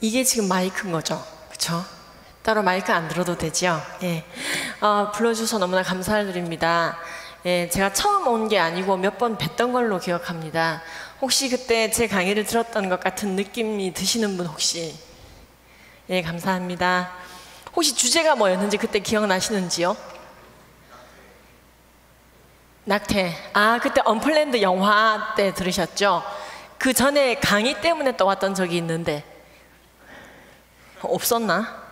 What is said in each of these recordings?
이게 지금 마이크인 거죠? 그쵸? 따로 마이크 안 들어도 되죠? 예. 불러주셔서 너무나 감사드립니다. 예, 제가 처음 온 게 아니고 몇 번 뵀던 걸로 기억합니다. 혹시 그때 제 강의를 들었던 것 같은 느낌이 드시는 분 혹시? 예, 감사합니다. 혹시 주제가 뭐였는지 그때 기억나시는지요? 낙태. 그때 언플랜드 영화 때 들으셨죠? 그 전에 강의 때문에 또 왔던 적이 있는데 없었나?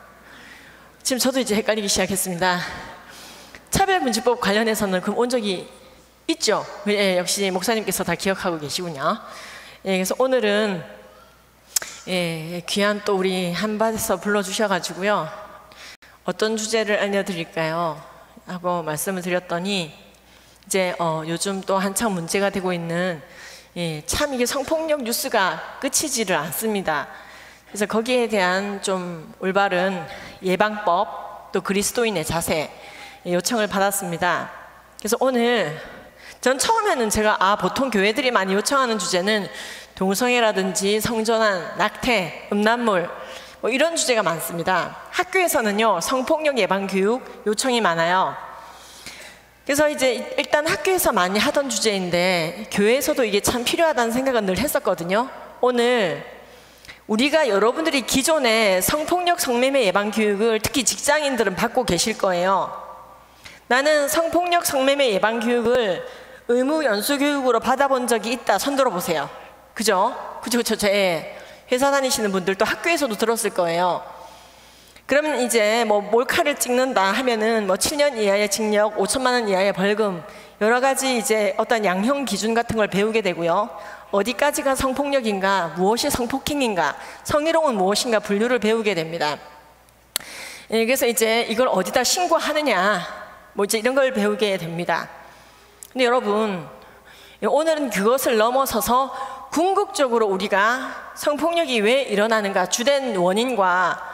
지금 저도 이제 헷갈리기 시작했습니다. 차별금지법 관련해서는 그럼 온 적이 있죠? 예, 역시 목사님께서 다 기억하고 계시군요. 예, 그래서 오늘은 귀한 또 우리 한밭에서 불러주셔가지고요. 어떤 주제를 알려드릴까요? 하고 말씀을 드렸더니 이제 요즘 또 한창 문제가 되고 있는 참 이게 성폭력 뉴스가 끝이지를 않습니다. 그래서 거기에 대한 좀 올바른 예방법 또 그리스도인의 자세 요청을 받았습니다. 그래서 오늘 전 처음에는 제가 보통 교회들이 많이 요청하는 주제는 동성애라든지 성전환, 낙태, 음란물 뭐 이런 주제가 많습니다. 학교에서는요 성폭력 예방 교육 요청이 많아요. 그래서 이제 일단 학교에서 많이 하던 주제인데 교회에서도 이게 참 필요하다는 생각은 늘 했었거든요. 오늘 우리가 여러분들이 기존에 성폭력 성매매 예방 교육을 특히 직장인들은 받고 계실 거예요. 나는 성폭력 성매매 예방 교육을 의무 연수 교육으로 받아본 적이 있다. 손 들어보세요. 그죠? 그죠? 제 회사 다니시는 분들도 학교에서도 들었을 거예요. 그러면 이제 뭐 몰카를 찍는다 하면은 뭐 7년 이하의 징역, 5천만 원 이하의 벌금, 여러 가지 이제 어떤 양형 기준 같은 걸 배우게 되고요. 어디까지가 성폭력인가, 무엇이 성폭행인가, 성희롱은 무엇인가 분류를 배우게 됩니다. 그래서 이제 이걸 어디다 신고하느냐, 뭐 이제 이런 걸 배우게 됩니다. 근데 여러분, 오늘은 그것을 넘어서서 궁극적으로 우리가 성폭력이 왜 일어나는가, 주된 원인과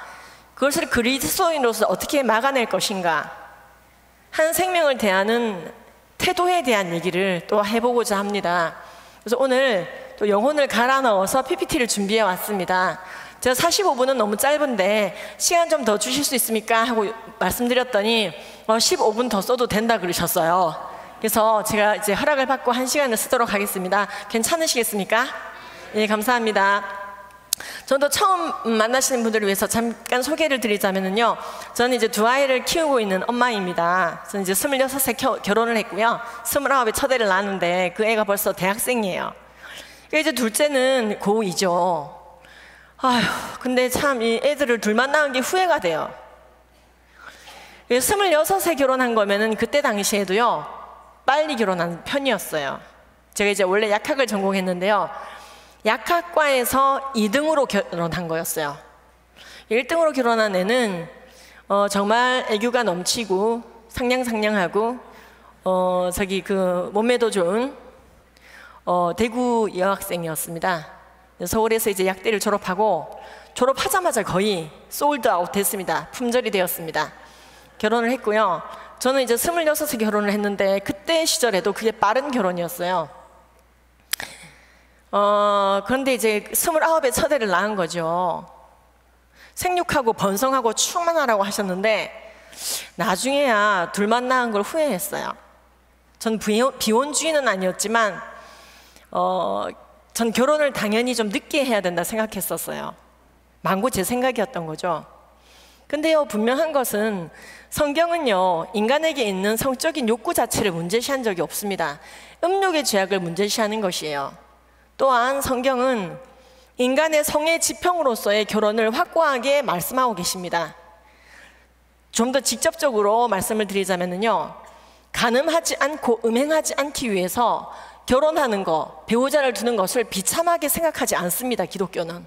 그것을 그리스도인으로서 어떻게 막아낼 것인가, 한 생명을 대하는 태도에 대한 얘기를 또 해보고자 합니다. 그래서 오늘 또 영혼을 갈아 넣어서 PPT를 준비해 왔습니다. 제가 45분은 너무 짧은데 시간 좀 더 주실 수 있습니까? 하고 말씀드렸더니 15분 더 써도 된다 그러셨어요. 그래서 제가 이제 허락을 받고 1시간을 쓰도록 하겠습니다. 괜찮으시겠습니까? 예, 감사합니다. 저도 처음 만나시는 분들을 위해서 잠깐 소개를 드리자면요. 저는 이제 2아이를 키우고 있는 엄마입니다. 저는 이제 26세 결혼을 했고요. 29에 첫 애를 낳았는데 그 애가 벌써 대학생이에요. 이제 둘째는 고2죠. 근데 참 이 애들을 둘만 낳은 게 후회가 돼요. 26세 결혼한 거면은 그때 당시에도요, 빨리 결혼한 편이었어요. 제가 이제 원래 약학을 전공했는데요. 약학과에서 2등으로 결혼한 거였어요. 1등으로 결혼한 애는 정말 애교가 넘치고 상냥상냥하고 몸매도 좋은 대구 여학생이었습니다. 서울에서 이제 약대를 졸업하자마자 거의 솔드아웃 됐습니다. 품절이 되었습니다. 결혼을 했고요. 저는 이제 26세 결혼을 했는데 그때 시절에도 그게 빠른 결혼이었어요. 그런데 이제 29에 첫 애를 낳은 거죠. 생육하고 번성하고 충만하라고 하셨는데 나중에야 둘만 낳은 걸 후회했어요. 전 비혼주의는 아니었지만 전 결혼을 당연히 좀 늦게 해야 된다 생각했었어요. 망고 제 생각이었던 거죠. 근데요, 분명한 것은 성경은요, 인간에게 있는 성적인 욕구 자체를 문제시한 적이 없습니다. 음욕의 죄악을 문제시하는 것이에요. 또한 성경은 인간의 성의 지평으로서의 결혼을 확고하게 말씀하고 계십니다. 좀 더 직접적으로 말씀을 드리자면요, 간음하지 않고 음행하지 않기 위해서 결혼하는 것, 배우자를 두는 것을 비참하게 생각하지 않습니다. 기독교는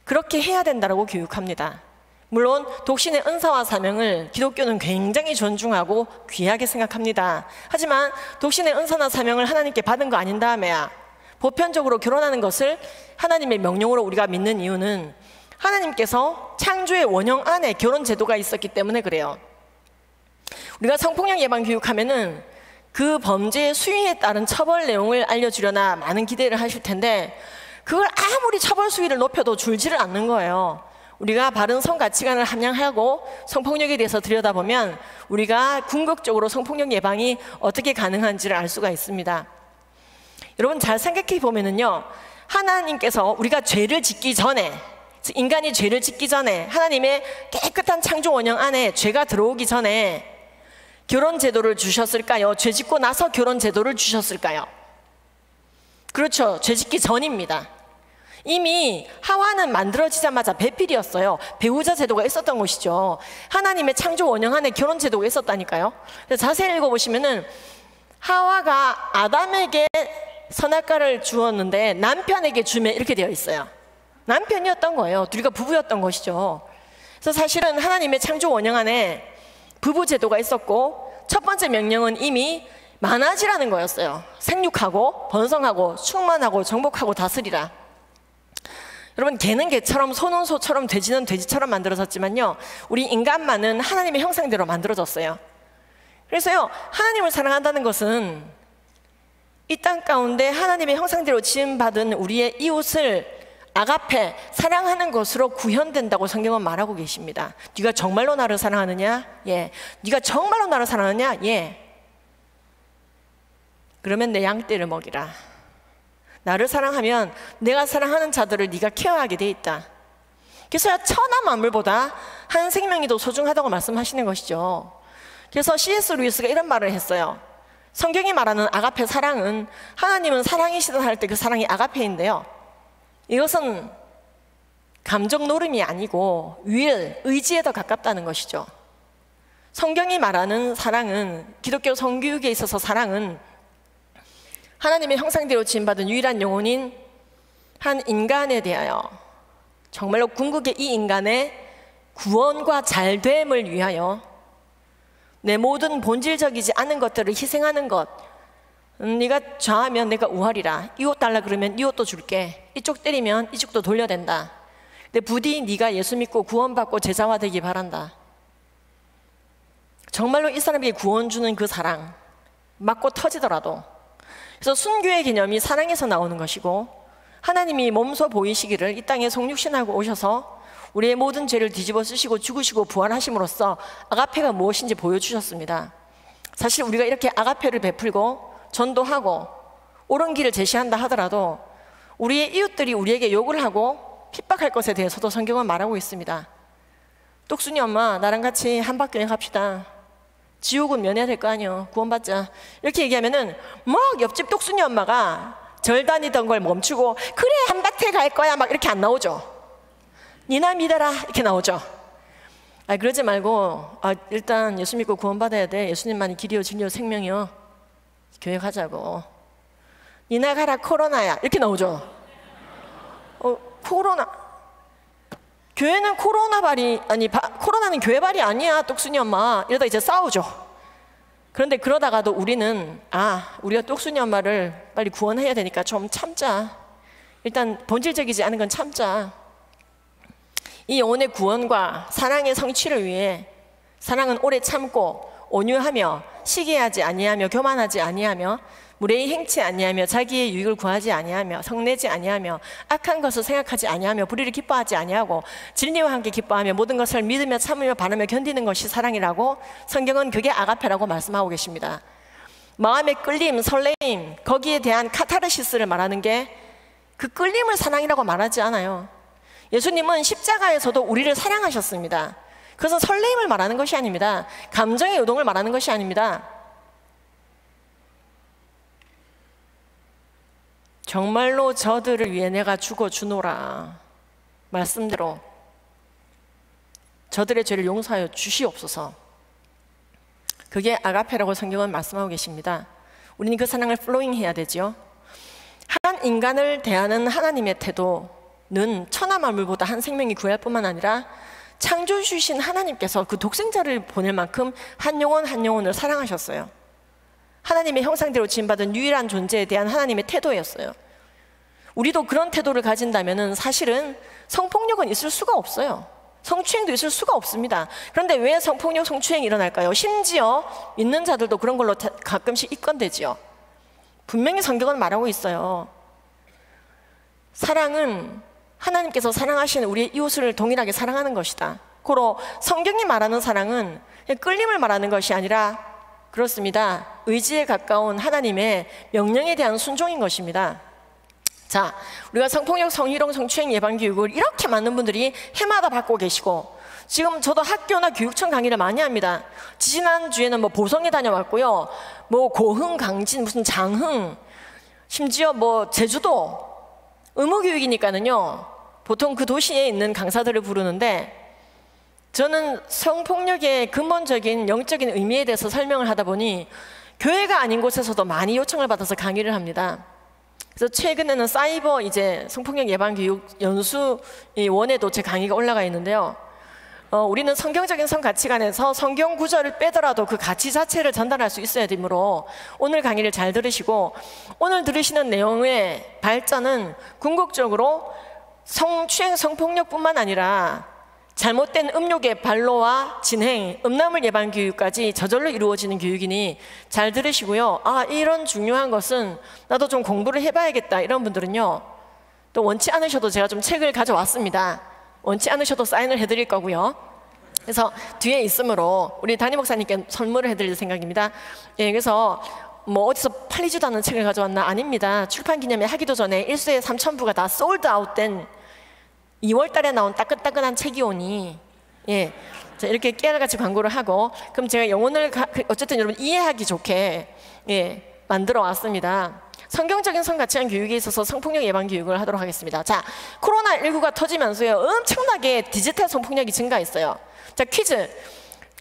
그렇게 해야 된다고 교육합니다. 물론 독신의 은사와 사명을 기독교는 굉장히 존중하고 귀하게 생각합니다. 하지만 독신의 은사나 사명을 하나님께 받은 거 아닌 다음에야 보편적으로 결혼하는 것을 하나님의 명령으로 우리가 믿는 이유는 하나님께서 창조의 원형 안에 결혼 제도가 있었기 때문에 그래요. 우리가 성폭력 예방 교육하면은 그 범죄의 수위에 따른 처벌 내용을 알려주려나 많은 기대를 하실 텐데 그걸 아무리 처벌 수위를 높여도 줄지를 않는 거예요. 우리가 바른 성 가치관을 함양하고 성폭력에 대해서 들여다보면 우리가 궁극적으로 성폭력 예방이 어떻게 가능한지를 알 수가 있습니다. 여러분 잘 생각해 보면은요, 하나님께서 우리가 죄를 짓기 전에, 인간이 죄를 짓기 전에 하나님의 깨끗한 창조 원형 안에 죄가 들어오기 전에 결혼 제도를 주셨을까요? 죄 짓고 나서 결혼 제도를 주셨을까요? 그렇죠. 죄 짓기 전입니다. 이미 하와는 만들어지자마자 배필이었어요. 배우자 제도가 있었던 것이죠. 하나님의 창조 원형 안에 결혼 제도가 있었다니까요. 자세히 읽어보시면은 하와가 아담에게 선악과를 주었는데 남편에게 주면 이렇게 되어 있어요. 남편이었던 거예요. 둘이가 부부였던 것이죠. 그래서 사실은 하나님의 창조 원형 안에 부부 제도가 있었고, 첫 번째 명령은 이미 많아지라는 거였어요. 생육하고 번성하고 충만하고 정복하고 다스리라. 여러분, 개는 개처럼 소는 소처럼 돼지는 돼지처럼 만들어졌지만요, 우리 인간만은 하나님의 형상대로 만들어졌어요. 그래서요, 하나님을 사랑한다는 것은 이 땅 가운데 하나님의 형상대로 지음받은 우리의 이웃을 아가페, 사랑하는 것으로 구현된다고 성경은 말하고 계십니다. 네가 정말로 나를 사랑하느냐? 예. 네가 정말로 나를 사랑하느냐? 예. 그러면 내 양떼를 먹이라. 나를 사랑하면 내가 사랑하는 자들을 네가 케어하게 돼 있다. 그래서 천하 만물보다 한 생명이 더 소중하다고 말씀하시는 것이죠. 그래서 C.S. 루이스가 이런 말을 했어요. 성경이 말하는 아가페 사랑은, 하나님은 사랑이시다 할 때 그 사랑이 아가페인데요, 이것은 감정 노름이 아니고 의지에 더 가깝다는 것이죠. 성경이 말하는 사랑은, 기독교 성교육에 있어서 사랑은 하나님의 형상대로 지음받은 유일한 영혼인 한 인간에 대하여, 정말로 궁극의 이 인간의 구원과 잘됨을 위하여 내 모든 본질적이지 않은 것들을 희생하는 것. 네가 좌하면 내가 우하리라. 이 옷 달라 그러면 이 옷도 줄게. 이쪽 때리면 이쪽도 돌려댄다. 근데 부디 네가 예수 믿고 구원받고 제자화 되기 바란다. 정말로 이 사람에게 구원 주는 그 사랑, 맞고 터지더라도. 그래서 순교의 개념이 사랑에서 나오는 것이고, 하나님이 몸소 보이시기를 이 땅에 성육신하고 오셔서 우리의 모든 죄를 뒤집어 쓰시고 죽으시고 부활하심으로써 아가페가 무엇인지 보여주셨습니다. 사실 우리가 이렇게 아가페를 베풀고 전도하고 옳은 길을 제시한다 하더라도 우리의 이웃들이 우리에게 욕을 하고 핍박할 것에 대해서도 성경은 말하고 있습니다. 똑순이 엄마, 나랑 같이 한 바퀴 갑시다. 지옥은 면해야 될 거 아니요, 구원받자. 이렇게 얘기하면은 막 옆집 똑순이 엄마가 절 다니던 걸 멈추고 그래 한밭에 갈 거야 막 이렇게 안 나오죠. 니나 믿어라 이렇게 나오죠. 그러지 말고 일단 예수 믿고 구원받아야 돼. 예수님만이 길이요 진리요 생명이요. 교회 가자고. 니나 가라 코로나야 이렇게 나오죠. 코로나. 교회는 코로나 발이 아니 코로나는 교회 발이 아니야 똑순이 엄마. 이러다 이제 싸우죠. 그런데 그러다가도 우리는 우리가 똑순이 엄마를 빨리 구원해야 되니까 좀 참자. 일단 본질적이지 않은 건 참자. 이 영혼의 구원과 사랑의 성취를 위해 사랑은 오래 참고 온유하며 시기하지 아니하며 교만하지 아니하며 무례히 행치 아니하며 자기의 유익을 구하지 아니하며 성내지 아니하며 악한 것을 생각하지 아니하며 불의를 기뻐하지 아니하고 진리와 함께 기뻐하며 모든 것을 믿으며 참으며 바라며 견디는 것이 사랑이라고 성경은 그게 아가페라고 말씀하고 계십니다. 마음의 끌림, 설레임, 거기에 대한 카타르시스를 말하는 게 그 끌림을 사랑이라고 말하지 않아요. 예수님은 십자가에서도 우리를 사랑하셨습니다. 그것은 설레임을 말하는 것이 아닙니다. 감정의 요동을 말하는 것이 아닙니다. 정말로 저들을 위해 내가 죽어주노라 말씀대로 저들의 죄를 용서하여 주시옵소서. 그게 아가페라고 성경은 말씀하고 계십니다. 우리는 그 사랑을 플로잉 해야 되죠. 한 인간을 대하는 하나님의 태도는 천하 만물보다 한 생명이 구할 뿐만 아니라 창조주신 하나님께서 그 독생자를 보낼 만큼 한 영혼 한 영혼을 사랑하셨어요. 하나님의 형상대로 지음받은 유일한 존재에 대한 하나님의 태도였어요. 우리도 그런 태도를 가진다면 사실은 성폭력은 있을 수가 없어요. 성추행도 있을 수가 없습니다. 그런데 왜 성폭력, 성추행이 일어날까요? 심지어 있는 자들도 그런 걸로 가끔씩 입건되지요. 분명히 성경은 말하고 있어요. 사랑은 하나님께서 사랑하시는 우리 이웃을 동일하게 사랑하는 것이다. 고로 성경이 말하는 사랑은 끌림을 말하는 것이 아니라 그렇습니다. 의지에 가까운 하나님의 명령에 대한 순종인 것입니다. 자, 우리가 성폭력, 성희롱, 성추행 예방 교육을 이렇게 많은 분들이 해마다 받고 계시고, 지금 저도 학교나 교육청 강의를 많이 합니다. 지난주에는 뭐 보성에 다녀왔고요, 뭐 고흥, 강진, 무슨 장흥, 심지어 뭐 제주도, 의무교육이니까는요 보통 그 도시에 있는 강사들을 부르는데, 저는 성폭력의 근본적인 영적인 의미에 대해서 설명을 하다 보니 교회가 아닌 곳에서도 많이 요청을 받아서 강의를 합니다. 그래서 최근에는 사이버 이제 성폭력 예방 교육 연수 원에도 제 강의가 올라가 있는데요. 우리는 성경적인 성 가치관에서 성경 구절을 빼더라도 그 가치 자체를 전달할 수 있어야 되므로 오늘 강의를 잘 들으시고, 오늘 들으시는 내용의 발전은 궁극적으로 성추행, 성폭력뿐만 아니라 잘못된 음욕의 반로와 진행, 음란물 예방 교육까지 저절로 이루어지는 교육이니 잘 들으시고요. 아, 이런 중요한 것은 나도 좀 공부를 해봐야겠다, 이런 분들은요, 또 원치 않으셔도 제가 좀 책을 가져왔습니다. 원치 않으셔도 사인을 해드릴 거고요. 그래서 뒤에 있으므로 우리 담임 목사님께 선물을 해드릴 생각입니다. 예, 그래서 뭐 어디서 팔리지도 않는 책을 가져왔나? 아닙니다. 출판 기념회 하기도 전에 일수에 3,000부가 다 솔드 아웃된 2월 달에 나온 따끈따끈한 책이 오니, 예, 자, 이렇게 깨알같이 광고를 하고, 그럼 제가 영혼을 어쨌든 여러분 이해하기 좋게, 예, 만들어 왔습니다. 성경적인 성가치관 교육에 있어서 성폭력 예방 교육을 하도록 하겠습니다. 자, 코로나19가 터지면서요 엄청나게 디지털 성폭력이 증가했어요. 자, 퀴즈.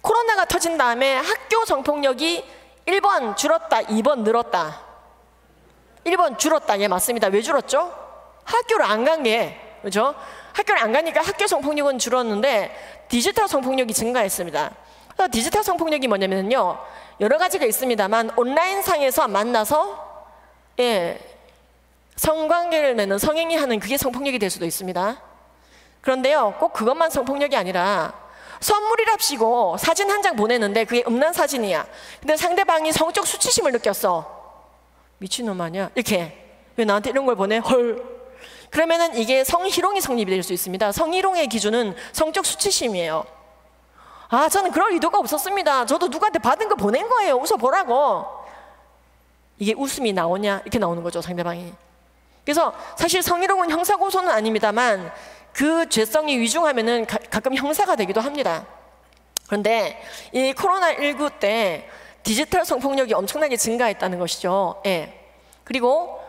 코로나가 터진 다음에 학교 성폭력이 1번 줄었다, 2번 늘었다. 1번 줄었다. 예, 맞습니다. 왜 줄었죠? 학교를 안 간 게, 그죠? 학교를 안 가니까 학교 성폭력은 줄었는데 디지털 성폭력이 증가했습니다. 디지털 성폭력이 뭐냐면요, 여러 가지가 있습니다만 온라인상에서 만나서, 예, 성관계를 맺는, 성행위 하는, 그게 성폭력이 될 수도 있습니다. 그런데요, 꼭 그것만 성폭력이 아니라 선물이랍시고 사진 한 장 보내는데 그게 음란 사진이야. 근데 상대방이 성적 수치심을 느꼈어. 미친놈 아니야? 이렇게. 왜 나한테 이런 걸 보내? 헐. 그러면은 이게 성희롱이 성립이 될 수 있습니다. 성희롱의 기준은 성적 수치심이에요. 아, 저는 그럴 의도가 없었습니다. 저도 누구한테 받은 거 보낸 거예요. 웃어보라고. 이게 웃음이 나오냐? 이렇게 나오는 거죠, 상대방이. 그래서 사실 성희롱은 형사고소는 아닙니다만 그 죄성이 위중하면은 가끔 형사가 되기도 합니다. 그런데 이 코로나19 때 디지털 성폭력이 엄청나게 증가했다는 것이죠. 예. 그리고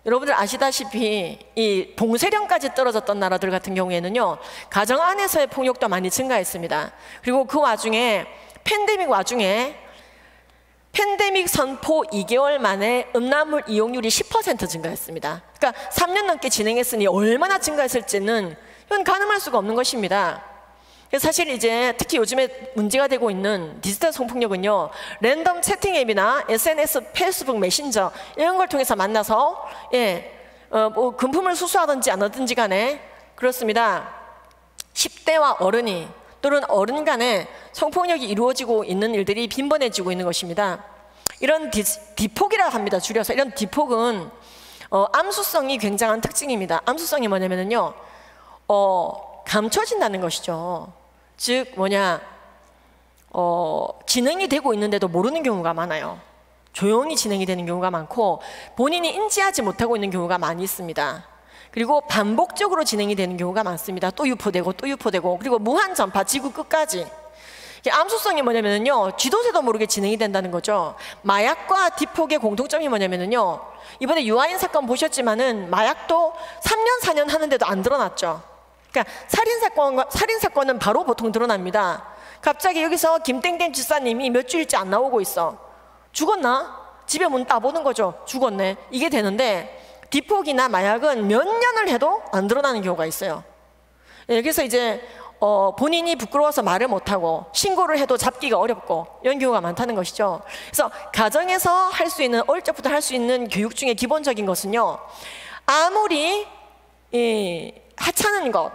여러분들 아시다시피 이 봉쇄령까지 떨어졌던 나라들 같은 경우에는요, 가정 안에서의 폭력도 많이 증가했습니다. 그리고 그 와중에 팬데믹 선포 2개월 만에 음란물 이용률이 10% 증가했습니다. 그러니까 3년 넘게 진행했으니 얼마나 증가했을지는 이건 가늠할 수가 없는 것입니다. 그래서 사실 이제 특히 요즘에 문제가 되고 있는 디지털 성폭력은요, 랜덤 채팅 앱이나 SNS, 페이스북, 메신저 이런 걸 통해서 만나서, 예, 뭐 금품을 수수하든지 안 하든지 간에 그렇습니다. 10대와 어른이 또는 어른 간에 성폭력이 이루어지고 있는 일들이 빈번해지고 있는 것입니다. 이런 디폭이라고 합니다. 줄여서. 이런 디폭은 암수성이 굉장한 특징입니다. 암수성이 뭐냐면요, 감춰진다는 것이죠. 즉 뭐냐, 진행이 되고 있는데도 모르는 경우가 많아요. 조용히 진행이 되는 경우가 많고 본인이 인지하지 못하고 있는 경우가 많이 있습니다. 그리고 반복적으로 진행이 되는 경우가 많습니다. 또 유포되고 또 유포되고, 그리고 무한 전파, 지구 끝까지. 암수성이 뭐냐면요, 쥐도새도 모르게 진행이 된다는 거죠. 마약과 디폭의 공통점이 뭐냐면요, 이번에 유아인 사건 보셨지만은 마약도 3년 4년 하는데도 안 드러났죠. 그러니까 살인사건은 바로 보통 드러납니다. 갑자기 여기서 김땡땡 집사님이 몇 주일째 안 나오고 있어. 죽었나? 집에 문 따보는 거죠. 죽었네. 이게 되는데 디폭이나 마약은 몇 년을 해도 안 드러나는 경우가 있어요. 예, 그래서 이제 본인이 부끄러워서 말을 못하고 신고를 해도 잡기가 어렵고 이런 경우가 많다는 것이죠. 그래서 가정에서 할 수 있는, 어릴 적부터 할 수 있는 교육 중에 기본적인 것은요, 아무리 하찮은 것,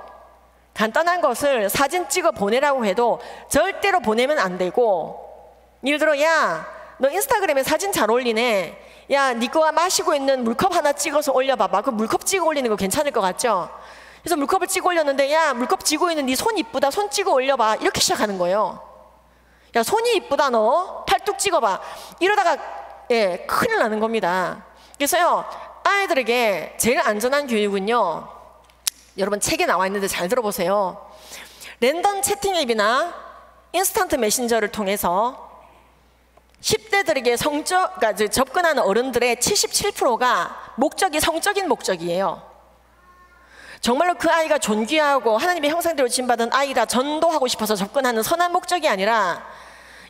간단한 것을 사진 찍어 보내라고 해도 절대로 보내면 안 되고, 예를 들어, 야, 너 인스타그램에 사진 잘 올리네, 야, 네 거가 마시고 있는 물컵 하나 찍어서 올려봐봐. 그 물컵 찍어 올리는 거 괜찮을 것 같죠? 그래서 물컵을 찍어 올렸는데, 야, 물컵 쥐고 있는 네 손 이쁘다. 손 찍어 올려봐. 이렇게 시작하는 거예요. 야, 손이 이쁘다. 너 팔뚝 찍어봐. 이러다가 예, 큰일 나는 겁니다. 그래서요, 아이들에게 제일 안전한 교육은요, 여러분 책에 나와 있는데 잘 들어보세요. 랜덤 채팅 앱이나 인스턴트 메신저를 통해서 10대들에게 그러니까 접근하는 어른들의 77%가 목적이 성적인 목적이에요. 정말로 그 아이가 존귀하고 하나님의 형상대로 지음받은 아이라 전도하고 싶어서 접근하는 선한 목적이 아니라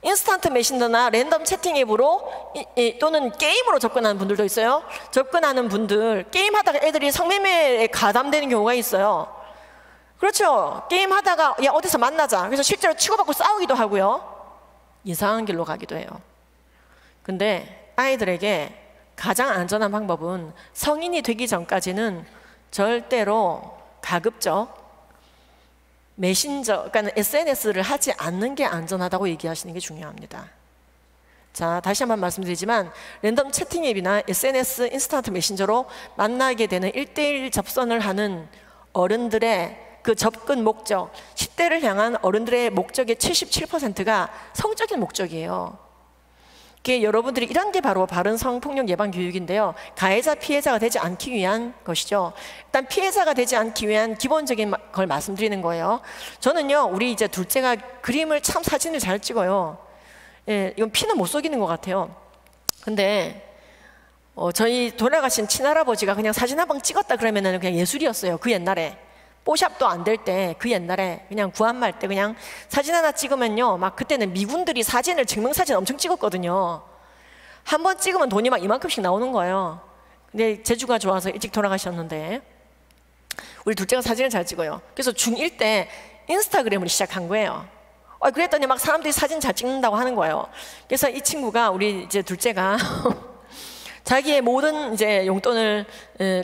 인스턴트 메신저나 랜덤 채팅 앱으로 또는 게임으로 접근하는 분들도 있어요. 접근하는 분들, 게임하다가 애들이 성매매에 가담되는 경우가 있어요. 그렇죠. 게임하다가 야, 어디서 만나자. 그래서 실제로 치고받고 싸우기도 하고요. 이상한 길로 가기도 해요. 근데 아이들에게 가장 안전한 방법은 성인이 되기 전까지는 절대로 가급적 메신저, 그러니까 SNS를 하지 않는 게 안전하다고 얘기하시는 게 중요합니다. 자, 다시 한번 말씀드리지만 랜덤 채팅 앱이나 SNS, 인스턴트 메신저로 만나게 되는 1대1 접선을 하는 어른들의 그 접근 목적, 10대를 향한 어른들의 목적의 77%가 성적인 목적이에요. 여러분들이 이런 게 바로 바른 성폭력 예방 교육인데요. 가해자, 피해자가 되지 않기 위한 것이죠. 일단 피해자가 되지 않기 위한 기본적인 걸 말씀드리는 거예요. 저는요, 우리 이제 둘째가 그림을 참 사진을 잘 찍어요. 예, 이건 피는 못 속이는 것 같아요. 근데 저희 돌아가신 친할아버지가 그냥 사진 한 방 찍었다 그러면은 그냥 예술이었어요. 그 옛날에. 뽀샵도 안 될 때, 그 옛날에 그냥 구한말 때 그냥 사진 하나 찍으면요, 막 그때는 미군들이 사진을 증명사진 엄청 찍었거든요. 한 번 찍으면 돈이 막 이만큼씩 나오는 거예요. 근데 재주가 좋아서 일찍 돌아가셨는데 우리 둘째가 사진을 잘 찍어요. 그래서 중1 때 인스타그램을 시작한 거예요. 그랬더니 막 사람들이 사진 잘 찍는다고 하는 거예요. 그래서 이 친구가, 우리 이제 둘째가 자기의 모든 이제 용돈을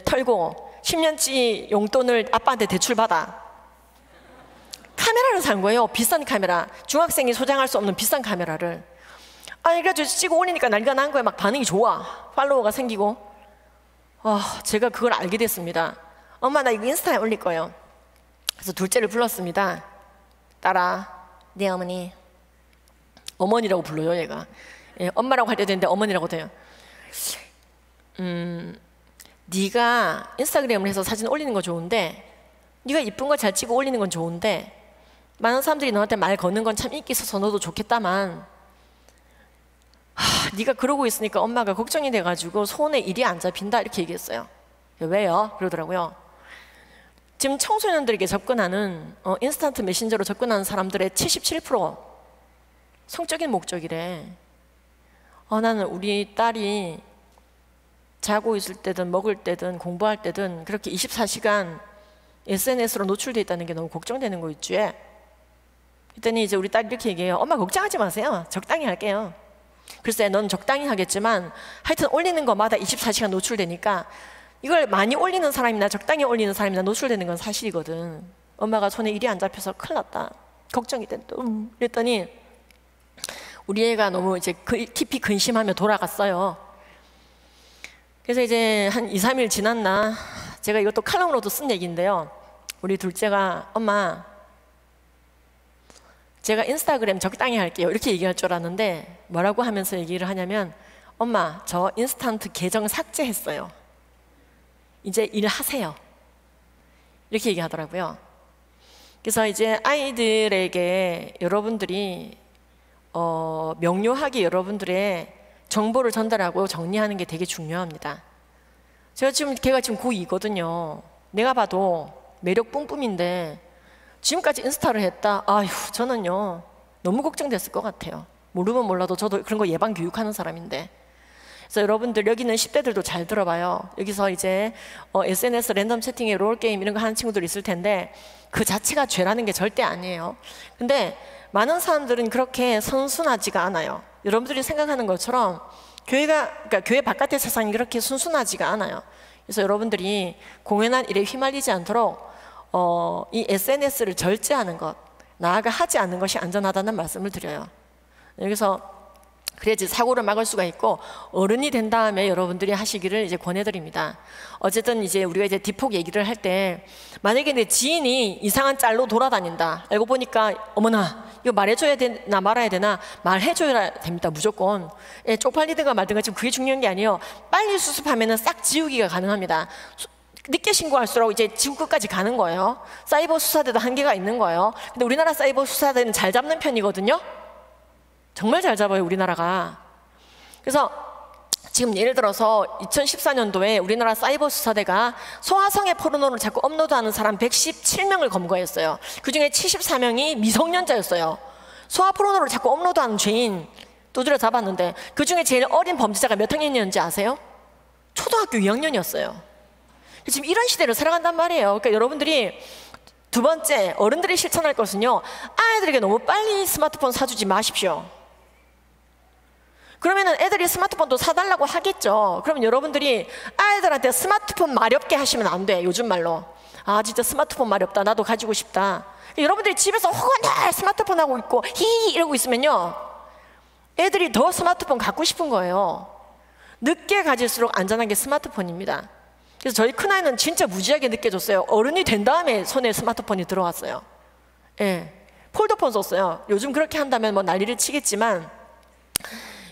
털고 10년치 용돈을 아빠한테 대출받아 카메라를 산 거예요. 비싼 카메라, 중학생이 소장할 수 없는 비싼 카메라를. 그래가지고 찍어 올리니까 난리가 난 거예요. 막 반응이 좋아, 팔로워가 생기고. 제가 그걸 알게 됐습니다. 엄마, 나 이거 인스타에 올릴 거예요. 그래서 둘째를 불렀습니다. 딸아, 네 어머니. 어머니라고 불러요, 얘가. 예, 엄마라고 할 때도 있는데 어머니라고 돼요. 네가 인스타그램을 해서 사진 올리는 거 좋은데, 네가 이쁜 거 잘 찍어 올리는 건 좋은데, 많은 사람들이 너한테 말 거는 건 참 인기 있어서 너도 좋겠다만, 네가 그러고 있으니까 엄마가 걱정이 돼가지고 손에 일이 안 잡힌다, 이렇게 얘기했어요. 왜요? 그러더라고요. 지금 청소년들에게 접근하는 인스턴트 메신저로 접근하는 사람들의 77% 성적인 목적이래. 나는 우리 딸이 자고 있을 때든 먹을 때든 공부할 때든 그렇게 24시간 SNS로 노출돼 있다는 게 너무 걱정되는 거 있지? 그랬더니 이제 우리 딸이 이렇게 얘기해요. 엄마 걱정하지 마세요. 적당히 할게요. 글쎄, 넌 적당히 하겠지만 하여튼 올리는 거마다 24시간 노출되니까 이걸 많이 올리는 사람이나 적당히 올리는 사람이나 노출되는 건 사실이거든. 엄마가 손에 일이 안 잡혀서 큰일 났다, 걱정이 된다. 그랬더니 우리 애가 너무 이제 깊이 근심하며 돌아갔어요. 그래서 이제 한 2, 3일 지났나, 제가 이것도 칼럼으로도 쓴 얘기인데요. 우리 둘째가 엄마, 제가 인스타그램 적당히 할게요, 이렇게 얘기할 줄 알았는데 뭐라고 하면서 얘기를 하냐면, 엄마, 저 인스턴트 계정 삭제했어요. 이제 일하세요. 이렇게 얘기하더라고요. 그래서 이제 아이들에게 여러분들이 명료하게 여러분들의 정보를 전달하고 정리하는 게 되게 중요합니다. 걔가 지금 고2거든요. 내가 봐도 매력 뿜뿜인데 지금까지 인스타를 했다? 아휴, 저는요 너무 걱정됐을 것 같아요. 모르면 몰라도 저도 그런 거 예방 교육하는 사람인데. 그래서 여러분들, 여기는 10대들도 잘 들어봐요. 여기서 이제 SNS 랜덤 채팅에 롤게임 이런 거 하는 친구들이 있을 텐데 그 자체가 죄라는 게 절대 아니에요. 근데 많은 사람들은 그렇게 선순하지가 않아요. 여러분들이 생각하는 것처럼 그러니까 교회 바깥의 세상이 그렇게 순순하지가 않아요. 그래서 여러분들이 공연한 일에 휘말리지 않도록 이 SNS를 절제하는 것, 나아가 하지 않는 것이 안전하다는 말씀을 드려요. 여기서 그래야지 사고를 막을 수가 있고, 어른이 된 다음에 여러분들이 하시기를 이제 권해드립니다. 어쨌든 이제 우리가 이제 디폭 얘기를 할 때, 만약에 내 지인이 이상한 짤로 돌아다닌다. 알고 보니까 어머나 이거 말해줘야 되나 말아야 되나, 말해줘야 됩니다. 무조건. 예, 쪽팔리든가 말든가 지금 그게 중요한 게 아니에요. 빨리 수습하면은 싹 지우기가 가능합니다. 늦게 신고할수록 이제 지구 끝까지 가는 거예요. 사이버 수사대도 한계가 있는 거예요. 근데 우리나라 사이버 수사대는 잘 잡는 편이거든요. 정말 잘 잡아요, 우리나라가. 그래서 지금 예를 들어서 2014년도에 우리나라 사이버 수사대가 소아성애 포르노를 자꾸 업로드하는 사람 117명을 검거했어요. 그중에 74명이 미성년자였어요. 소아 포르노를 자꾸 업로드하는 죄인 두드려 잡았는데, 그중에 제일 어린 범죄자가 몇 학년이었는지 아세요? 초등학교 2학년이었어요. 지금 이런 시대를 살아간단 말이에요. 그러니까 여러분들이 두 번째, 어른들이 실천할 것은요, 아이들에게 너무 빨리 스마트폰 사주지 마십시오. 그러면은 애들이 스마트폰도 사달라고 하겠죠. 그러면 여러분들이 아이들한테 스마트폰 마렵게 하시면 안 돼. 요즘 말로. 아, 진짜 스마트폰 마렵다. 나도 가지고 싶다. 여러분들이 집에서 허건할 스마트폰 하고 있고 히히 이러고 있으면요, 애들이 더 스마트폰 갖고 싶은 거예요. 늦게 가질수록 안전한 게 스마트폰입니다. 그래서 저희 큰아이는 진짜 무지하게 늦게 줬어요. 어른이 된 다음에 손에 스마트폰이 들어왔어요. 예, 폴더폰 썼어요. 요즘 그렇게 한다면 뭐 난리를 치겠지만,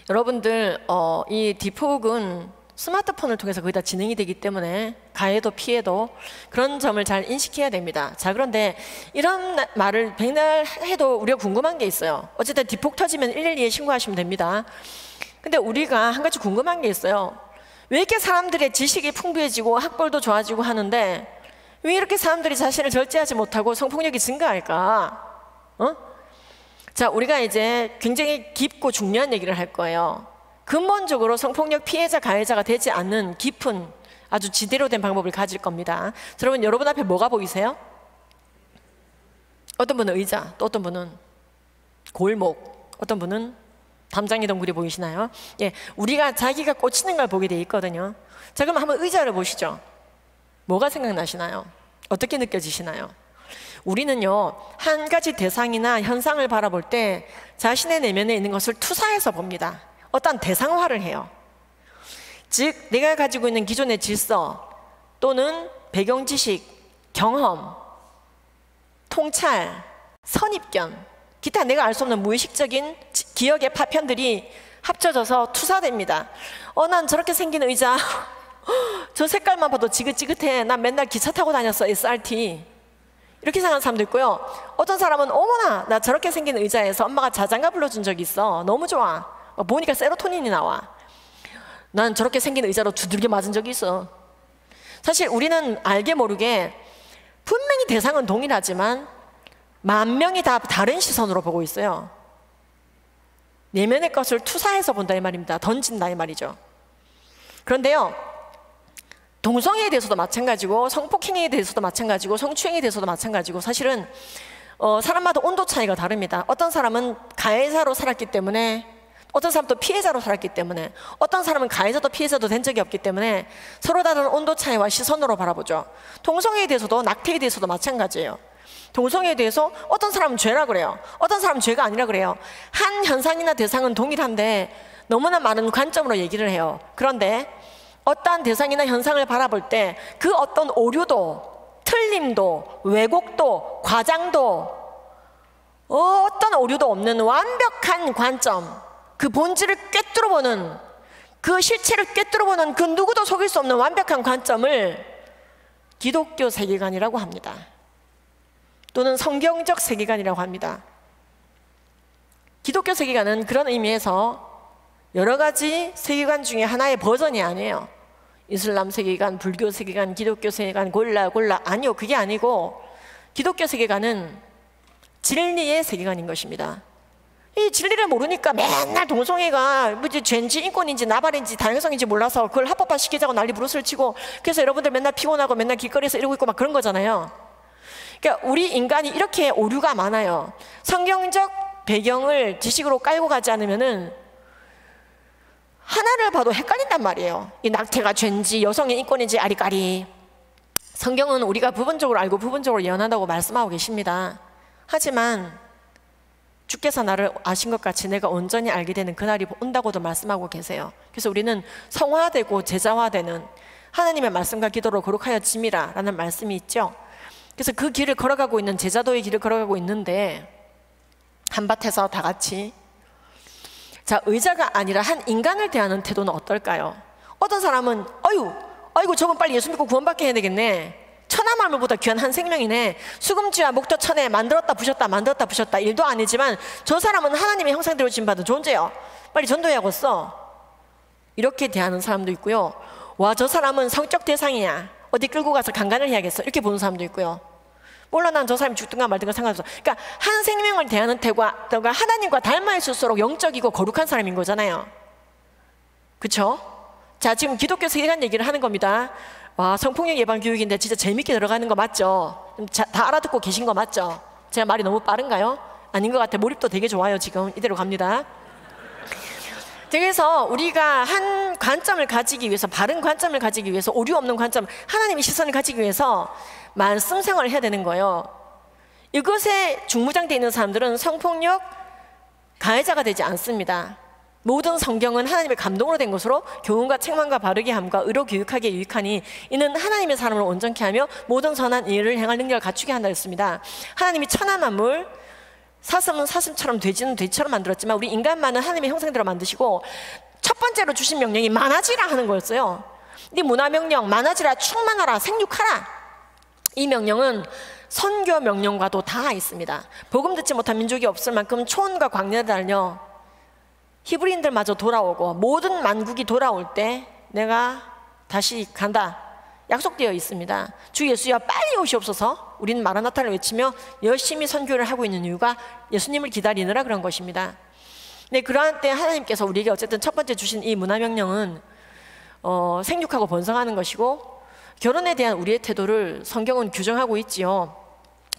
여러분들 이 디폭은 스마트폰을 통해서 거의 다 진행이 되기 때문에 가해도 피해도 그런 점을 잘 인식해야 됩니다. 자, 그런데 이런 말을 백날 해도 우리가 궁금한 게 있어요. 어쨌든 디폭 터지면 112에 신고하시면 됩니다. 근데 우리가 한 가지 궁금한 게 있어요. 왜 이렇게 사람들의 지식이 풍부해지고 학벌도 좋아지고 하는데 왜 이렇게 사람들이 자신을 절제하지 못하고 성폭력이 증가할까? 자, 우리가 이제 굉장히 깊고 중요한 얘기를 할 거예요. 근본적으로 성폭력 피해자, 가해자가 되지 않는 깊은 아주 지대로 된 방법을 가질 겁니다. 여러분 앞에 뭐가 보이세요? 어떤 분은 의자, 또 어떤 분은 골목, 어떤 분은 담장이 동굴이 보이시나요? 예, 우리가 자기가 꽂히는 걸 보게 돼 있거든요. 자, 그럼 한번 의자를 보시죠. 뭐가 생각나시나요? 어떻게 느껴지시나요? 우리는요, 한 가지 대상이나 현상을 바라볼 때 자신의 내면에 있는 것을 투사해서 봅니다. 어떤 대상화를 해요. 즉, 내가 가지고 있는 기존의 질서 또는 배경 지식, 경험, 통찰, 선입견, 기타 내가 알 수 없는 무의식적인 기억의 파편들이 합쳐져서 투사됩니다. 난 저렇게 생긴 의자 저 색깔만 봐도 지긋지긋해. 난 맨날 기차 타고 다녔어, SRT. 이렇게 생각하는 사람도 있고요. 어떤 사람은 어머나, 나 저렇게 생긴 의자에서 엄마가 자장가 불러준 적이 있어. 너무 좋아. 보니까 세로토닌이 나와. 난 저렇게 생긴 의자로 두들겨 맞은 적이 있어. 사실 우리는 알게 모르게 분명히 대상은 동일하지만 만 명이 다 다른 시선으로 보고 있어요. 내면의 것을 투사해서 본다 이 말입니다. 던진다 이 말이죠. 그런데요, 동성애에 대해서도 마찬가지고 성폭행에 대해서도 마찬가지고 성추행에 대해서도 마찬가지고, 사실은 사람마다 온도 차이가 다릅니다. 어떤 사람은 가해자로 살았기 때문에, 어떤 사람은 또 피해자로 살았기 때문에, 어떤 사람은 가해자도 피해자도 된 적이 없기 때문에 서로 다른 온도 차이와 시선으로 바라보죠. 동성애에 대해서도, 낙태에 대해서도 마찬가지예요. 동성애에 대해서 어떤 사람은 죄라 그래요. 어떤 사람은 죄가 아니라 그래요. 한 현상이나 대상은 동일한데 너무나 많은 관점으로 얘기를 해요. 그런데 어떠한 대상이나 현상을 바라볼 때 그 어떤 오류도, 틀림도, 왜곡도, 과장도, 어떤 오류도 없는 완벽한 관점, 그 본질을 꿰뚫어보는, 그 실체를 꿰뚫어보는 그 누구도 속일 수 없는 완벽한 관점을 기독교 세계관이라고 합니다. 또는 성경적 세계관이라고 합니다. 기독교 세계관은 그런 의미에서 여러 가지 세계관 중에 하나의 버전이 아니에요. 이슬람 세계관, 불교 세계관, 기독교 세계관 골라 아니요, 그게 아니고 기독교 세계관은 진리의 세계관인 것입니다. 이 진리를 모르니까 맨날 동성애가 뭐지 죄인지 인권인지 나발인지 다양성인지 몰라서 그걸 합법화 시키자고 난리 부르스를 치고, 그래서 여러분들 맨날 피곤하고 맨날 길거리에서 이러고 있고 막 그런 거잖아요. 그러니까 우리 인간이 이렇게 오류가 많아요. 성경적 배경을 지식으로 깔고 가지 않으면은 하나를 봐도 헷갈린단 말이에요. 이 낙태가 죄인지 여성의 인권인지 아리까리. 성경은 우리가 부분적으로 알고 부분적으로 예언한다고 말씀하고 계십니다. 하지만 주께서 나를 아신 것 같이 내가 온전히 알게 되는 그날이 온다고도 말씀하고 계세요. 그래서 우리는 성화되고 제자화되는 하나님의 말씀과 기도로 거룩하여 짐이라 라는 말씀이 있죠. 그래서 그 길을 걸어가고 있는 제자도의 길을 걸어가고 있는데 한밭에서 다 같이 자, 의자가 아니라 한 인간을 대하는 태도는 어떨까요? 어떤 사람은 아이고 저건 빨리 예수 믿고 구원받게 해야 되겠네. 천하만물보다 귀한 한 생명이네. 수금지와 목터천에 만들었다 부셨다 일도 아니지만 저 사람은 하나님의 형상대로 지음받은 존재요. 빨리 전도해야겠어. 이렇게 대하는 사람도 있고요. 와, 저 사람은 성적 대상이야. 어디 끌고 가서 강간을 해야겠어. 이렇게 보는 사람도 있고요. 몰라, 난 저 사람이 죽든가 말든가 상관없어. 그러니까 한 생명을 대하는 태도가 하나님과 닮아 있을수록 영적이고 거룩한 사람인 거잖아요. 그쵸? 자, 지금 기독교 세계관 얘기를 하는 겁니다. 와, 성폭력 예방 교육인데 진짜 재밌게 들어가는 거 맞죠? 다 알아듣고 계신 거 맞죠? 제가 말이 너무 빠른가요? 아닌 것 같아. 몰입도 되게 좋아요. 지금 이대로 갑니다. 그래서 우리가 한 관점을 가지기 위해서, 바른 관점을 가지기 위해서, 오류 없는 관점, 하나님의 시선을 가지기 위해서 말씀 생활을 해야 되는 거예요. 이것에 중무장되어 있는 사람들은 성폭력 가해자가 되지 않습니다. 모든 성경은 하나님의 감동으로 된 것으로 교훈과 책망과 바르게 함과 의로 교육하기에 유익하니 이는 하나님의 사람을 온전케 하며 모든 선한 일을 행할 능력을 갖추게 한다 했습니다. 하나님이 천하 만물, 사슴은 사슴처럼 돼지는 돼지처럼 만들었지만 우리 인간만은 하나님의 형상대로 만드시고 첫 번째로 주신 명령이 많아지라 하는 거였어요. 네 문화명령, 많아지라, 충만하라, 생육하라. 이 명령은 선교 명령과도 다 있습니다. 복음 듣지 못한 민족이 없을 만큼 초원과 광야를 달려 히브리인들마저 돌아오고 모든 만국이 돌아올 때 내가 다시 간다 약속되어 있습니다. 주 예수여 빨리 오시옵소서. 우리는 마라나타를 외치며 열심히 선교를 하고 있는 이유가 예수님을 기다리느라 그런 것입니다. 네, 그러한 때 하나님께서 우리에게 어쨌든 첫 번째 주신 이 문화명령은 생육하고 번성하는 것이고, 결혼에 대한 우리의 태도를 성경은 규정하고 있지요.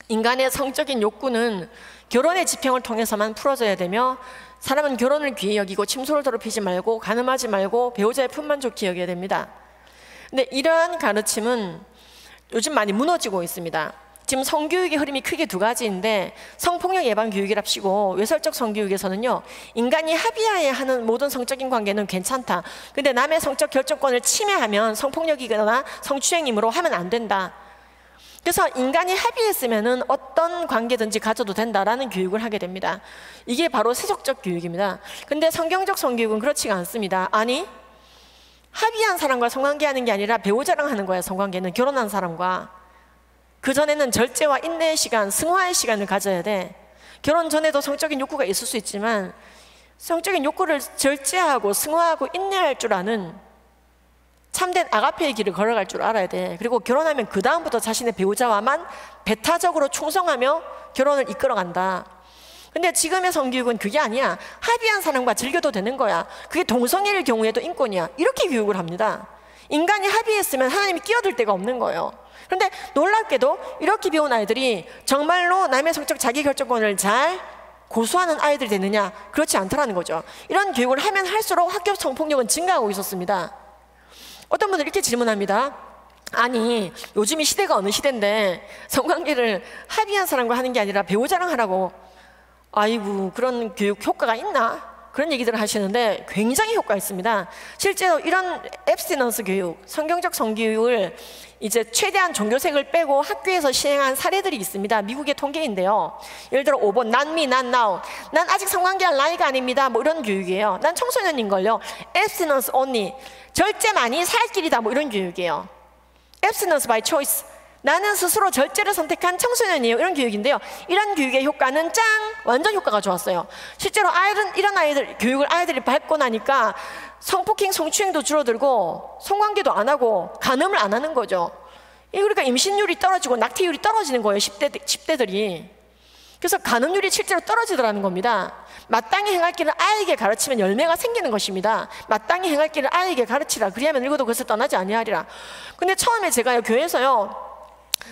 인간의 성적인 욕구는 결혼의 지평을 통해서만 풀어져야 되며, 사람은 결혼을 귀히 여기고 침소를 더럽히지 말고 간음하지 말고 배우자의 품만 좋게 여겨야 됩니다. 근데 이러한 가르침은 요즘 많이 무너지고 있습니다. 지금 성교육의 흐름이 크게 두 가지인데, 성폭력 예방 교육이랍시고 외설적 성교육에서는요, 인간이 합의하에 하는 모든 성적인 관계는 괜찮다. 근데 남의 성적 결정권을 침해하면 성폭력이거나 성추행이므로 하면 안 된다. 그래서 인간이 합의했으면은 어떤 관계든지 가져도 된다라는 교육을 하게 됩니다. 이게 바로 세속적 교육입니다. 근데 성경적 성교육은 그렇지가 않습니다. 아니, 합의한 사람과 성관계하는 게 아니라 배우자랑 하는 거야. 성관계는 결혼한 사람과. 그 전에는 절제와 인내의 시간, 승화의 시간을 가져야 돼. 결혼 전에도 성적인 욕구가 있을 수 있지만 성적인 욕구를 절제하고 승화하고 인내할 줄 아는 참된 아가페의 길을 걸어갈 줄 알아야 돼. 그리고 결혼하면 그 다음부터 자신의 배우자와만 배타적으로 충성하며 결혼을 이끌어간다. 근데 지금의 성교육은 그게 아니야. 합의한 사람과 즐겨도 되는 거야. 그게 동성애일 경우에도 인권이야. 이렇게 교육을 합니다. 인간이 합의했으면 하나님이 끼어들 데가 없는 거예요. 그런데 놀랍게도 이렇게 배운 아이들이 정말로 남의 성적 자기결정권을 잘 고수하는 아이들이 되느냐? 그렇지 않더라는 거죠. 이런 교육을 하면 할수록 학교 성폭력은 증가하고 있었습니다. 어떤 분들이 이렇게 질문합니다. 아니, 요즘이 시대가 어느 시대인데 성관계를 합의한 사람과 하는 게 아니라 배우자랑 하라고. 아이고, 그런 교육 효과가 있나? 그런 얘기들을 하시는데 굉장히 효과가 있습니다. 실제로 이런 앱스티넌스 교육, 성경적 성교육을 이제 최대한 종교색을 빼고 학교에서 시행한 사례들이 있습니다. 미국의 통계인데요. 예를 들어 5번, Not me, not now. 난 아직 성관계할 나이가 아닙니다. 뭐 이런 교육이에요. 난 청소년인걸요. Abstinence only. 절제만이 살 길이다. 뭐 이런 교육이에요. Abstinence by choice. 나는 스스로 절제를 선택한 청소년이에요. 이런 교육인데요. 이런 교육의 효과는 짱! 완전 효과가 좋았어요. 실제로 이런 아이들, 교육을 아이들이 받고 나니까 성폭행, 성추행도 줄어들고 성관계도 안 하고 간음을 안 하는 거죠. 그러니까 임신율이 떨어지고 낙태율이 떨어지는 거예요. 10대들이. 그래서 간음률이 실제로 떨어지더라는 겁니다. 마땅히 행할 길을 아이에게 가르치면 열매가 생기는 것입니다. 마땅히 행할 길을 아이에게 가르치라. 그리하면 읽어도 그것을 떠나지 아니하리라. 근데 처음에 제가요, 교회에서요,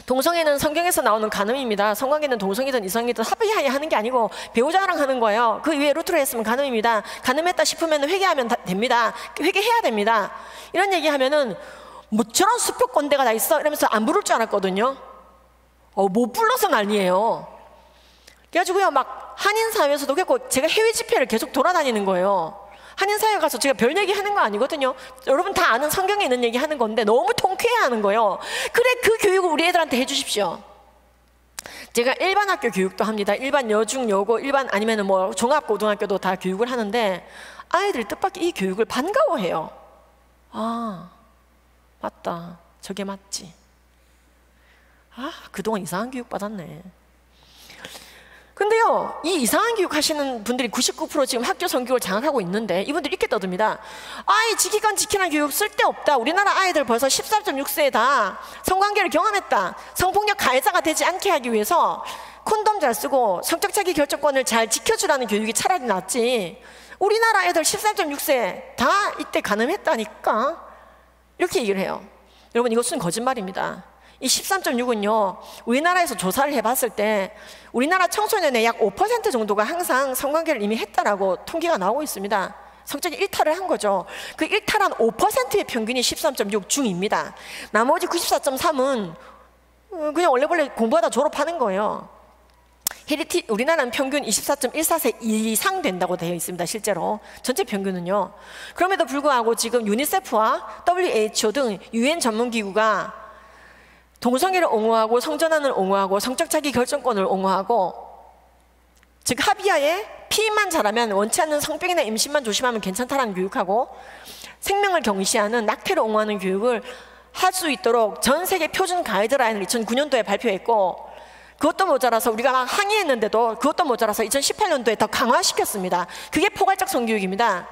동성애는 성경에서 나오는 간음입니다. 성관계는 동성이든 이성이든 합의하에 하는 게 아니고 배우자랑 하는 거예요. 그 위에 루트로 했으면 간음입니다. 간음했다 싶으면 회개하면 됩니다. 회개해야 됩니다. 이런 얘기하면은 뭐 저런 수표 꼰대가 다 있어? 이러면서 안 부를 줄 알았거든요. 못 불러서 난리예요. 그래가지고요, 막 한인사회에서도 그랬고, 제가 해외 집회를 계속 돌아다니는 거예요. 한인사회 가서 제가 별 얘기 하는 거 아니거든요. 여러분 다 아는 성경에 있는 얘기 하는 건데 너무 통쾌해 하는 거예요. 그래, 그 교육을 우리 애들한테 해주십시오. 제가 일반 학교 교육도 합니다. 일반 여중, 여고, 일반 아니면 뭐 종합고등학교도 다 교육을 하는데 아이들이 뜻밖의 이 교육을 반가워해요. 아, 맞다. 저게 맞지. 아, 그동안 이상한 교육 받았네. 근데요, 이 이상한 교육 하시는 분들이 99% 지금 학교 성교육을 장악하고 있는데 이분들이 이렇게 떠듭니다. 아이, 지키건 지키는 교육 쓸데없다. 우리나라 아이들 벌써 14.6세에 다 성관계를 경험했다. 성폭력 가해자가 되지 않게 하기 위해서 콘돔 잘 쓰고 성적 자기 결정권을 잘 지켜주라는 교육이 차라리 낫지. 우리나라 애들 13.6세 다 이때 가늠했다니까. 이렇게 얘기를 해요. 여러분, 이것은 거짓말입니다. 이 13.6은요, 우리나라에서 조사를 해봤을 때 우리나라 청소년의 약 5% 정도가 항상 성관계를 이미 했다라고 통계가 나오고 있습니다. 성적인 일탈을 한 거죠. 그 일탈한 5%의 평균이 13.6 중입니다. 나머지 94.3은 그냥 원래 공부하다 졸업하는 거예요. 우리나라는 평균 24.14세 이상 된다고 되어 있습니다. 실제로 전체 평균은요. 그럼에도 불구하고 지금 유니세프와 WHO 등 UN 전문기구가 동성애를 옹호하고 성전환을 옹호하고 성적 자기 결정권을 옹호하고, 즉 합의하에 피임만 잘하면 원치 않는 성병이나 임신만 조심하면 괜찮다라는 교육하고 생명을 경시하는 낙태를 옹호하는 교육을 할 수 있도록 전 세계 표준 가이드라인을 2009년도에 발표했고, 그것도 모자라서 우리가 막 항의했는데도 그것도 모자라서 2018년도에 더 강화시켰습니다. 그게 포괄적 성교육입니다.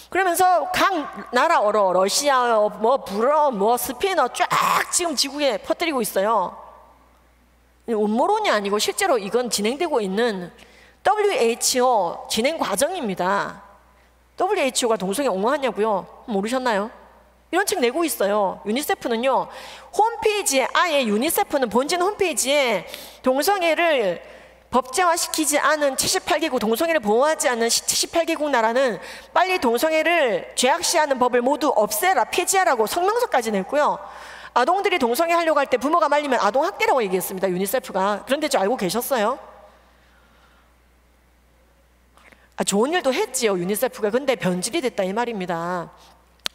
그러면서 각 나라 언어, 러시아어, 뭐 불어, 뭐 스페인어 쫙 지금 지구에 퍼뜨리고 있어요. 음모론이 아니고 실제로 이건 진행되고 있는 WHO 진행 과정입니다. WHO가 동성애 옹호하냐고요? 모르셨나요? 이런 책 내고 있어요. 유니세프는요, 홈페이지에 아예 유니세프는 본진 홈페이지에 동성애를 법제화시키지 않은 78개국, 동성애를 보호하지 않는 78개국 나라는 빨리 동성애를 죄악시하는 법을 모두 없애라, 폐지하라고 성명서까지 냈고요. 아동들이 동성애 하려고 할 때 부모가 말리면 아동학대라고 얘기했습니다. 유니세프가. 그런데 저 알고 계셨어요? 좋은 일도 했지요, 유니세프가. 근데 변질이 됐다 이 말입니다.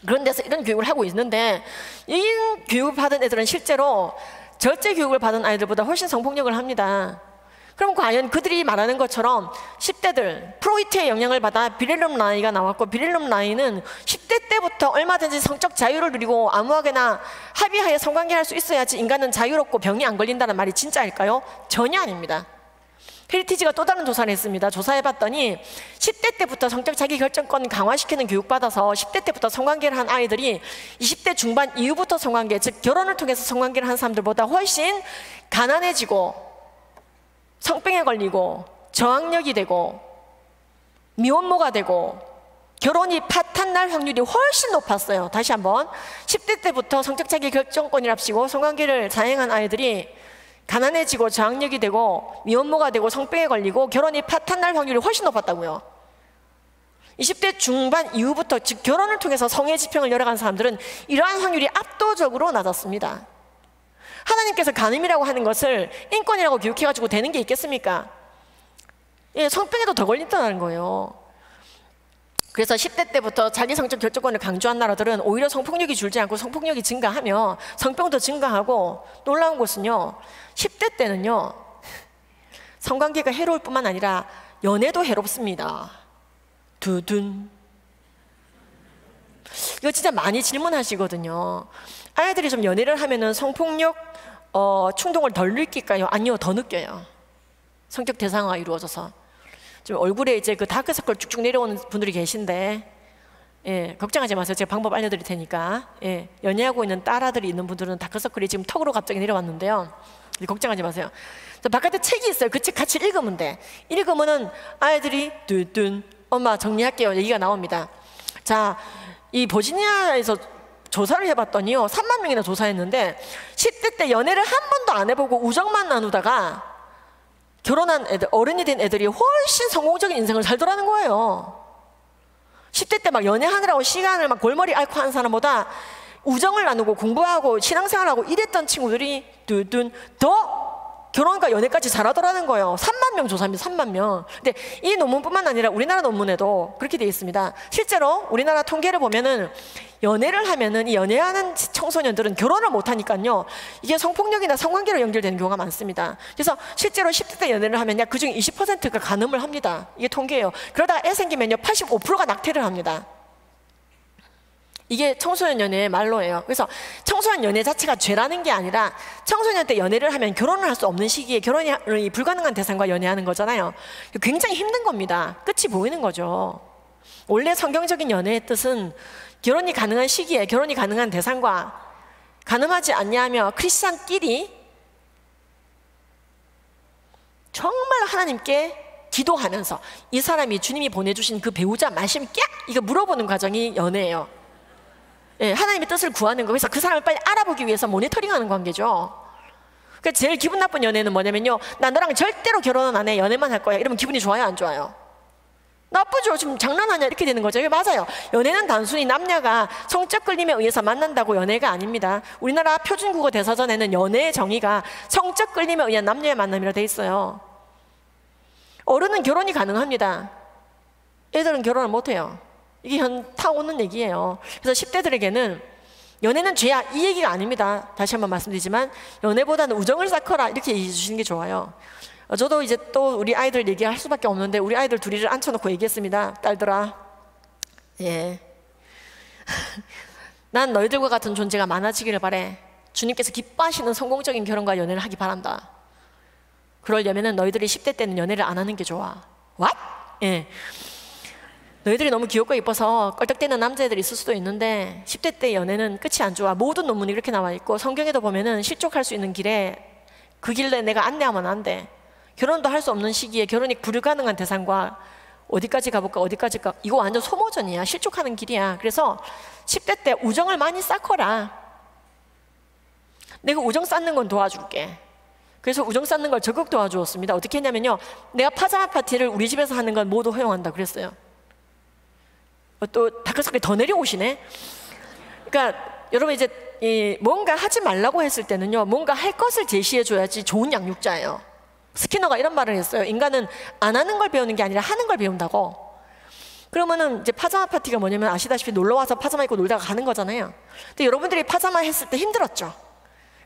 그런 데서 이런 교육을 하고 있는데, 이 교육을 받은 애들은 실제로 절제 교육을 받은 아이들보다 훨씬 성폭력을 합니다. 그럼 과연 그들이 말하는 것처럼 10대들 프로이트의 영향을 받아 비렐름 라이가 나왔고, 비렐름 라이는 10대 때부터 얼마든지 성적 자유를 누리고 아무하게나 합의하에 성관계할 수 있어야지 인간은 자유롭고 병이 안 걸린다는 말이 진짜일까요? 전혀 아닙니다. 헤리티지가 또 다른 조사를 했습니다. 조사해봤더니 10대 때부터 성적 자기 결정권 강화시키는 교육받아서 10대 때부터 성관계를 한 아이들이 20대 중반 이후부터 성관계, 즉 결혼을 통해서 성관계를 한 사람들보다 훨씬 가난해지고 성병에 걸리고 저학력이 되고 미혼모가 되고 결혼이 파탄날 확률이 훨씬 높았어요. 다시 한번, 10대 때부터 성적 자기 결정권이랍시고 성관계를 자행한 아이들이 가난해지고 저학력이 되고 미혼모가 되고 성병에 걸리고 결혼이 파탄날 확률이 훨씬 높았다고요. 20대 중반 이후부터, 즉 결혼을 통해서 성애 지평을 열어간 사람들은 이러한 확률이 압도적으로 낮았습니다. 하나님께서 간음이라고 하는 것을 인권이라고 교육해가지고 되는 게 있겠습니까? 예, 성병에도 더 걸린다는 거예요. 그래서 10대 때부터 자기 성적 결정권을 강조한 나라들은 오히려 성폭력이 줄지 않고 성폭력이 증가하며 성병도 증가하고, 놀라운 것은요, 10대 때는요 성관계가 해로울 뿐만 아니라 연애도 해롭습니다. 두둔. 이거 진짜 많이 질문하시거든요. 아이들이 좀 연애를 하면은 성폭력 충동을 덜 느낄까요? 아니요, 더 느껴요. 성적 대상화가 이루어져서 좀 얼굴에 이제 그 다크서클 쭉쭉 내려오는 분들이 계신데, 예, 걱정하지 마세요. 제가 방법 알려드릴 테니까. 예, 연애하고 있는 딸아들이 있는 분들은 다크서클이 지금 턱으로 갑자기 내려왔는데요, 걱정하지 마세요. 바깥에 책이 있어요. 그 책 같이 읽으면 돼. 읽으면은 아이들이 뚜뚜 엄마 정리할게요 얘기가 나옵니다. 자, 이 버지니아에서 조사를 해봤더니요, 3만 명이나 조사했는데 10대 때 연애를 한 번도 안 해보고 우정만 나누다가 결혼한 애들, 어른이 된 애들이 훨씬 성공적인 인생을 살더라는 거예요. 10대 때 막 연애하느라고 시간을 막 골머리 앓고 하는 사람보다 우정을 나누고 공부하고 신앙생활하고 이랬던 친구들이 뚜둔 더 결혼과 연애까지 잘하더라는 거예요. 3만 명 조사입니다. 3만 명. 근데 이 논문뿐만 아니라 우리나라 논문에도 그렇게 되어 있습니다. 실제로 우리나라 통계를 보면은 연애를 하면은 이 연애하는 청소년들은 결혼을 못 하니까요, 이게 성폭력이나 성관계로 연결되는 경우가 많습니다. 그래서 실제로 10대 때 연애를 하면 그중 20%가 간음을 합니다. 이게 통계예요. 그러다가 애 생기면요 85%가 낙태를 합니다. 이게 청소년 연애의 말로예요. 그래서 청소년 연애 자체가 죄라는 게 아니라 청소년 때 연애를 하면 결혼을 할 수 없는 시기에 결혼이 불가능한 대상과 연애하는 거잖아요. 굉장히 힘든 겁니다. 끝이 보이는 거죠. 원래 성경적인 연애의 뜻은 결혼이 가능한 시기에 결혼이 가능한 대상과 가늠하지 않냐며 크리스찬끼리 정말 하나님께 기도하면서 이 사람이 주님이 보내주신 그 배우자 말씀 이거 물어보는 과정이 연애예요. 예, 하나님의 뜻을 구하는 거. 그래서 그 사람을 빨리 알아보기 위해서 모니터링하는 관계죠. 그러니까 제일 기분 나쁜 연애는 뭐냐면요, 나 너랑 절대로 결혼은 안 해, 연애만 할 거야, 이러면 기분이 좋아요, 안 좋아요? 나쁘죠. 지금 장난하냐 이렇게 되는 거죠. 이게 맞아요. 연애는 단순히 남녀가 성적 끌림에 의해서 만난다고 연애가 아닙니다. 우리나라 표준국어 대사전에는 연애의 정의가 성적 끌림에 의한 남녀의 만남이라 돼 있어요. 어른은 결혼이 가능합니다. 애들은 결혼을 못해요. 이게 현타 오는 얘기예요. 그래서 10대들에게는 연애는 죄야, 이 얘기가 아닙니다. 다시 한번 말씀드리지만 연애보다는 우정을 쌓거라, 이렇게 얘기해 주시는 게 좋아요. 저도 이제 또 우리 아이들 얘기할 수밖에 없는데 우리 아이들 둘이를 앉혀놓고 얘기했습니다. 딸들아, 예, 난 너희들과 같은 존재가 많아지기를 바래. 주님께서 기뻐하시는 성공적인 결혼과 연애를 하기 바란다. 그러려면 너희들이 10대 때는 연애를 안 하는 게 좋아. What? 예. 너희들이 너무 귀엽고 예뻐서 껄떡대는 남자애들이 있을 수도 있는데 10대 때 연애는 끝이 안 좋아. 모든 논문이 그렇게 나와 있고 성경에도 보면은 실족할 수 있는 길에 그 길에 내가 안내하면 안 돼. 결혼도 할 수 없는 시기에 결혼이 불가능한 대상과 어디까지 가볼까, 어디까지 가, 이거 완전 소모전이야. 실족하는 길이야. 그래서 10대 때 우정을 많이 쌓거라. 내가 우정 쌓는 건 도와줄게. 그래서 우정 쌓는 걸 적극 도와주었습니다. 어떻게 했냐면요, 내가 파자마 파티를 우리 집에서 하는 건 모두 허용한다 그랬어요. 또 다크서클이 더 내려오시네. 그러니까 여러분, 이제 뭔가 하지 말라고 했을 때는요, 뭔가 할 것을 제시해 줘야지 좋은 양육자예요. 스키너가 이런 말을 했어요. 인간은 안 하는 걸 배우는 게 아니라 하는 걸 배운다고. 그러면은 이제 파자마 파티가 뭐냐면 아시다시피 놀러 와서 파자마 입고 놀다가 가는 거잖아요. 근데 여러분들이 파자마 했을 때 힘들었죠.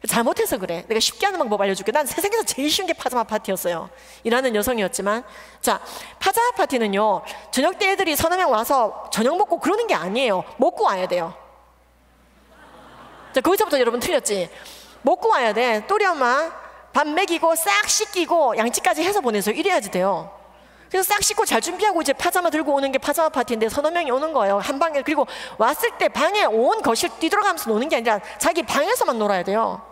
잘못해서 그래. 내가 쉽게 하는 방법 알려줄게. 난 세상에서 제일 쉬운 게 파자마 파티였어요. 일하는 여성이었지만. 자, 파자마 파티는요, 저녁 때 애들이 서너 명 와서 저녁 먹고 그러는 게 아니에요. 먹고 와야 돼요. 자, 거기서부터 여러분 틀렸지. 먹고 와야 돼. 또리 엄마 밥 먹이고 싹 씻기고 양치까지 해서 보내세요. 이래야지 돼요. 그래서 싹 씻고 잘 준비하고 이제 파자마 들고 오는 게 파자마 파티인데 서너 명이 오는 거예요. 한 방에. 그리고 왔을 때 방에 온 거실 뛰들어가면서 노는 게 아니라 자기 방에서만 놀아야 돼요.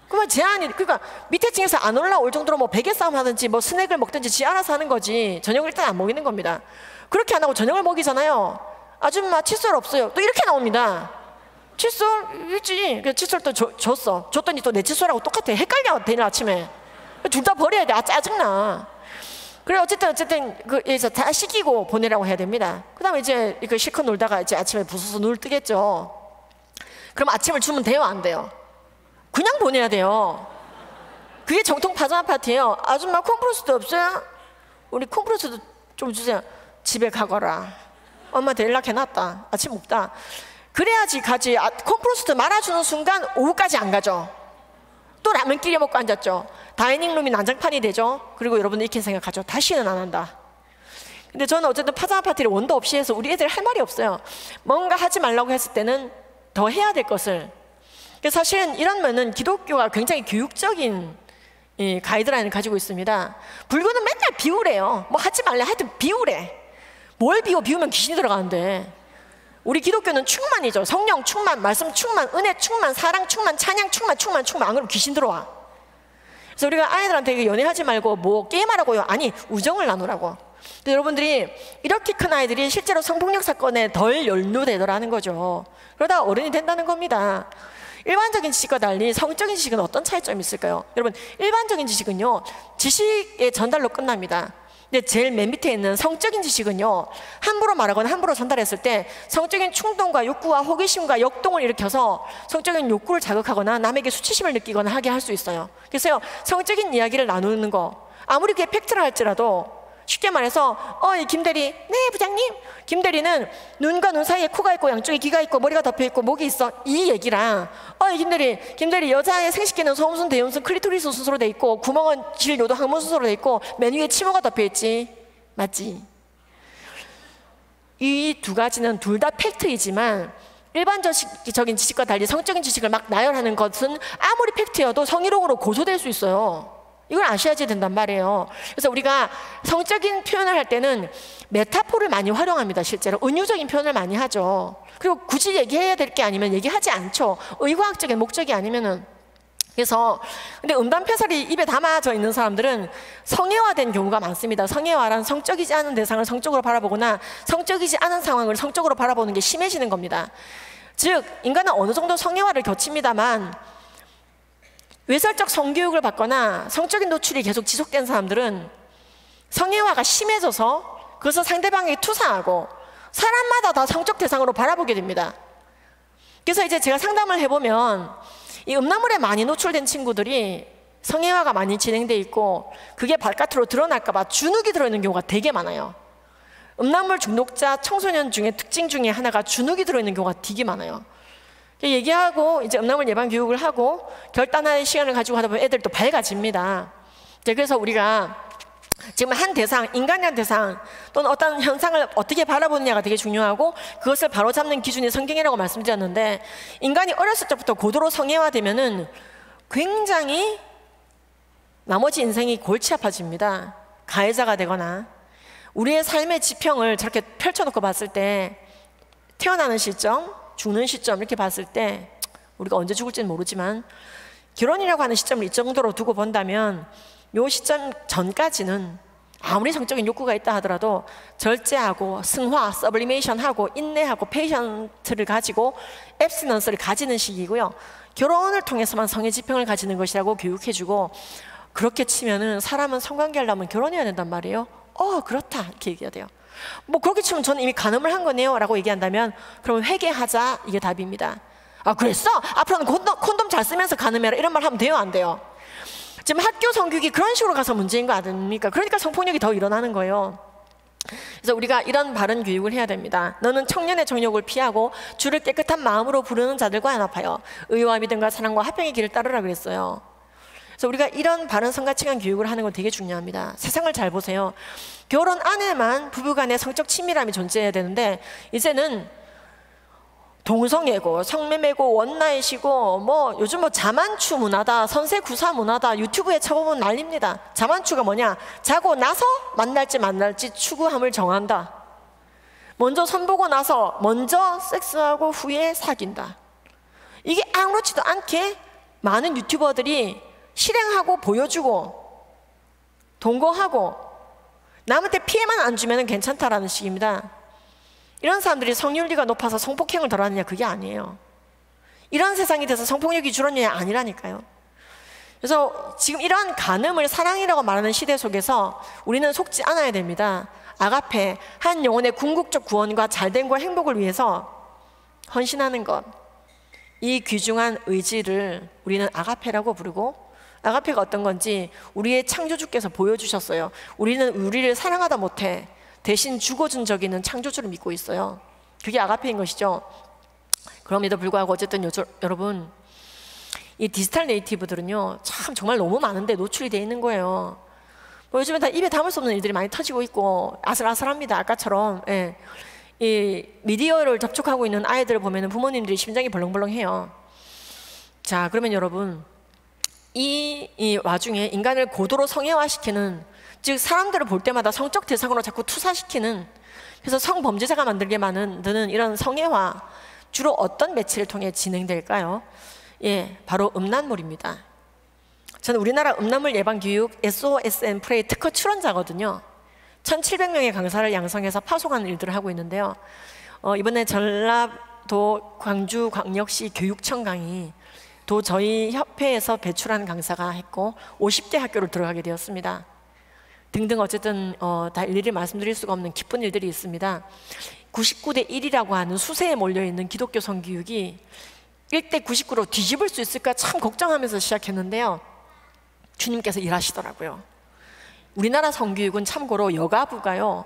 그러면 제한이, 그러니까 밑에 층에서 안 올라올 정도로 뭐 베개 싸움 하든지 뭐 스낵을 먹든지 지 알아서 하는 거지, 저녁을 일단 안 먹이는 겁니다. 그렇게 안 하고 저녁을 먹이잖아요. 아줌마 칫솔 없어요. 또 이렇게 나옵니다. 칫솔 있지. 그래서 칫솔 또 줬어. 줬더니 또 내 칫솔하고 똑같아. 헷갈려 내일 아침에. 둘 다 버려야 돼. 아, 짜증나. 그래 어쨌든 그래서 다 씻기고 보내라고 해야 됩니다. 그다음에 이제 그 실컷 놀다가 이제 아침에 부서서 눈을 뜨겠죠. 그럼 아침을 주면 돼요, 안 돼요? 그냥 보내야 돼요. 그게 정통 파자마 파티예요. 아줌마 콤프로스도 없어요? 우리 콤프로스도 좀 주세요. 집에 가거라. 엄마한테 연락해놨다. 아침 먹다. 그래야지 가지. 콤프로스트 말아주는 순간 오후까지 안 가죠. 또 라면 끓여 먹고 앉았죠. 다이닝룸이 난장판이 되죠. 그리고 여러분들 이렇게 생각하죠. 다시는 안 한다. 근데 저는 어쨌든 파자마 파티를 원도 없이 해서 우리 애들 할 말이 없어요. 뭔가 하지 말라고 했을 때는 더 해야 될 것을. 사실은 이런 면은 기독교가 굉장히 교육적인 가이드라인을 가지고 있습니다. 불교는 맨날 비우래요. 뭐 하지 말래. 하여튼 비우래. 뭘 비우면 귀신이 들어가는데. 우리 기독교는 충만이죠. 성령 충만, 말씀 충만, 은혜 충만, 사랑 충만, 찬양 충만. 안 그러면 귀신 들어와. 그래서 우리가 아이들한테 연애하지 말고 뭐 게임하라고요? 아니, 우정을 나누라고. 근데 여러분들이 이렇게 큰 아이들이 실제로 성폭력 사건에 덜 연루되더라는 거죠. 그러다가 어른이 된다는 겁니다. 일반적인 지식과 달리 성적인 지식은 어떤 차이점이 있을까요? 여러분, 일반적인 지식은요, 지식의 전달로 끝납니다. 근데 제일 맨 밑에 있는 성적인 지식은요, 함부로 말하거나 함부로 전달했을 때 성적인 충동과 욕구와 호기심과 역동을 일으켜서 성적인 욕구를 자극하거나 남에게 수치심을 느끼거나 하게 할 수 있어요. 그래서요, 성적인 이야기를 나누는 거, 아무리 그게 팩트라 할지라도 쉽게 말해서 이 김대리, 네 부장님, 김대리는 눈과 눈 사이에 코가 있고 양쪽에 귀가 있고 머리가 덮여 있고 목이 있어, 이 얘기랑 이 김대리 여자의 생식기는 소음순, 대음순, 클리토리스 순서로 돼 있고 구멍은 질, 요도, 항문 순서로 돼 있고 맨 위에 치모가 덮여 있지, 맞지? 이 두 가지는 둘 다 팩트이지만 일반적인 지식과 달리 성적인 지식을 막 나열하는 것은 아무리 팩트여도 성희롱으로 고소될 수 있어요. 이걸 아셔야지 된단 말이에요. 그래서 우리가 성적인 표현을 할 때는 메타포를 많이 활용합니다. 실제로 은유적인 표현을 많이 하죠. 그리고 굳이 얘기해야 될 게 아니면 얘기하지 않죠. 의과학적인 목적이 아니면은. 그래서 근데 음담패설이 입에 담아져 있는 사람들은 성애화된 경우가 많습니다. 성애화란 성적이지 않은 대상을 성적으로 바라보거나 성적이지 않은 상황을 성적으로 바라보는 게 심해지는 겁니다. 즉 인간은 어느 정도 성애화를 겪습니다만 외설적 성교육을 받거나 성적인 노출이 계속 지속된 사람들은 성애화가 심해져서 그것을 상대방에게 투사하고 사람마다 다 성적 대상으로 바라보게 됩니다. 그래서 이제 제가 상담을 해보면 이 음란물에 많이 노출된 친구들이 성애화가 많이 진행돼 있고 그게 바깥으로 드러날까 봐 주눅이 들어있는 경우가 되게 많아요. 음란물 중독자 청소년 중에 특징 중에 하나가 주눅이 들어있는 경우가 되게 많아요. 얘기하고 이제 음란물 예방 교육을 하고 결단할 시간을 가지고 하다 보면 애들 또 밝아집니다. 그래서 우리가 지금 한 대상, 인간의 대상 또는 어떤 현상을 어떻게 바라보느냐가 되게 중요하고 그것을 바로잡는 기준이 성경이라고 말씀드렸는데 인간이 어렸을 때부터 고도로 성애화되면은 굉장히 나머지 인생이 골치 아파집니다. 가해자가 되거나 우리의 삶의 지평을 저렇게 펼쳐놓고 봤을 때 태어나는 시점, 죽는 시점 이렇게 봤을 때 우리가 언제 죽을지는 모르지만 결혼이라고 하는 시점을 이 정도로 두고 본다면 이 시점 전까지는 아무리 성적인 욕구가 있다 하더라도 절제하고 승화, 서블리메이션하고 인내하고 페이션트를 가지고 앱스넌스를 가지는 시기고요. 결혼을 통해서만 성의 지평을 가지는 것이라고 교육해주고 그렇게 치면은 사람은 성관계 하려면 결혼해야 된단 말이에요. 그렇다 이렇게 얘기해야 돼요. 뭐 그렇게 치면 저는 이미 간음을 한 거네요 라고 얘기한다면 그러면 회개하자, 이게 답입니다. 그랬어? 앞으로는 콘돔 잘 쓰면서 간음해라 이런 말 하면 돼요, 안 돼요? 지금 학교 성교육이 그런 식으로 가서 문제인 거 아닙니까? 그러니까 성폭력이 더 일어나는 거예요. 그래서 우리가 이런 바른 교육을 해야 됩니다. 너는 청년의 정욕을 피하고 주를 깨끗한 마음으로 부르는 자들과 연합하여 의와 믿음과 사랑과 화평의 길을 따르라 그랬어요. 그래서 우리가 이런 바른 성가치관 교육을 하는 건 되게 중요합니다. 세상을 잘 보세요. 결혼 안에만 부부간의 성적 친밀함이 존재해야 되는데 이제는 동성애고 성매매고 원나잇이고 뭐 요즘 뭐 자만추 문화다, 선세구사 문화다, 유튜브에 쳐보면 난립니다. 자만추가 뭐냐? 자고 나서 만날지 말지 추구함을 정한다. 먼저 선보고 나서 먼저 섹스하고 후에 사귄다. 이게 아무렇지도 않게 많은 유튜버들이 실행하고 보여주고 동거하고 남한테 피해만 안 주면 괜찮다라는 식입니다. 이런 사람들이 성윤리가 높아서 성폭행을 덜 하느냐? 그게 아니에요. 이런 세상이 돼서 성폭력이 줄었느냐? 아니라니까요. 그래서 지금 이런 간음을 사랑이라고 말하는 시대 속에서 우리는 속지 않아야 됩니다. 아가페, 한 영혼의 궁극적 구원과 잘됨과 행복을 위해서 헌신하는 것, 이 귀중한 의지를 우리는 아가페라고 부르고, 아가페가 어떤 건지 우리의 창조주께서 보여주셨어요. 우리는 우리를 사랑하다 못해 대신 죽어준 적이 있는 창조주를 믿고 있어요. 그게 아가페인 것이죠. 그럼에도 불구하고 어쨌든 여러분, 이 디지털 네이티브들은요 참 정말 너무 많은데 노출이 돼 있는 거예요. 뭐 요즘에 다 입에 담을 수 없는 일들이 많이 터지고 있고 아슬아슬합니다. 아까처럼 이 미디어를 접촉하고 있는 아이들을 보면 부모님들이 심장이 벌렁벌렁해요. 자, 그러면 여러분, 이 와중에 인간을 고도로 성애화시키는, 즉 사람들을 볼 때마다 성적 대상으로 자꾸 투사시키는, 그래서 성범죄자가 만들게 만드는 이런 성애화, 주로 어떤 매체를 통해 진행될까요? 바로 음란물입니다. 저는 우리나라 음란물 예방 교육 SOSN 프레이 특허 출원자거든요. 1700명의 강사를 양성해서 파송하는 일들을 하고 있는데요. 이번에 전라도 광주광역시 교육청 강의 또 저희 협회에서 배출한 강사가 했고 50대 학교를 들어가게 되었습니다. 등등 어쨌든 다 일일이 말씀드릴 수가 없는 기쁜 일들이 있습니다. 99대 1이라고 하는 수세에 몰려있는 기독교 성교육이 1대 99로 뒤집을 수 있을까 참 걱정하면서 시작했는데요. 주님께서 일하시더라고요. 우리나라 성교육은 참고로 여가부가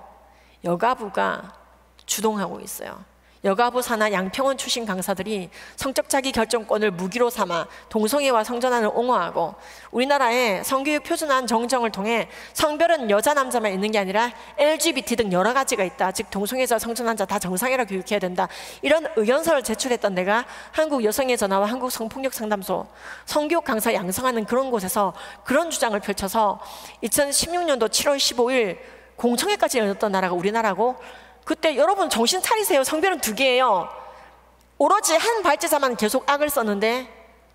주동하고 있어요. 여가부 산하 양평원 출신 강사들이 성적 자기 결정권을 무기로 삼아 동성애와 성전환을 옹호하고 우리나라의 성교육 표준화한 정정을 통해 성별은 여자 남자만 있는 게 아니라 LGBT 등 여러 가지가 있다. 즉 동성애자 성전환자 다 정상이라 교육해야 된다. 이런 의견서를 제출했던 데가 한국 여성의 전화와 한국 성폭력 상담소 성교육 강사 양성하는 그런 곳에서 그런 주장을 펼쳐서 2016년도 7월 15일 공청회까지 열렸던 나라가 우리나라고, 그때 여러분 정신 차리세요. 성별은 2개예요. 오로지 한 발제자만 계속 악을 썼는데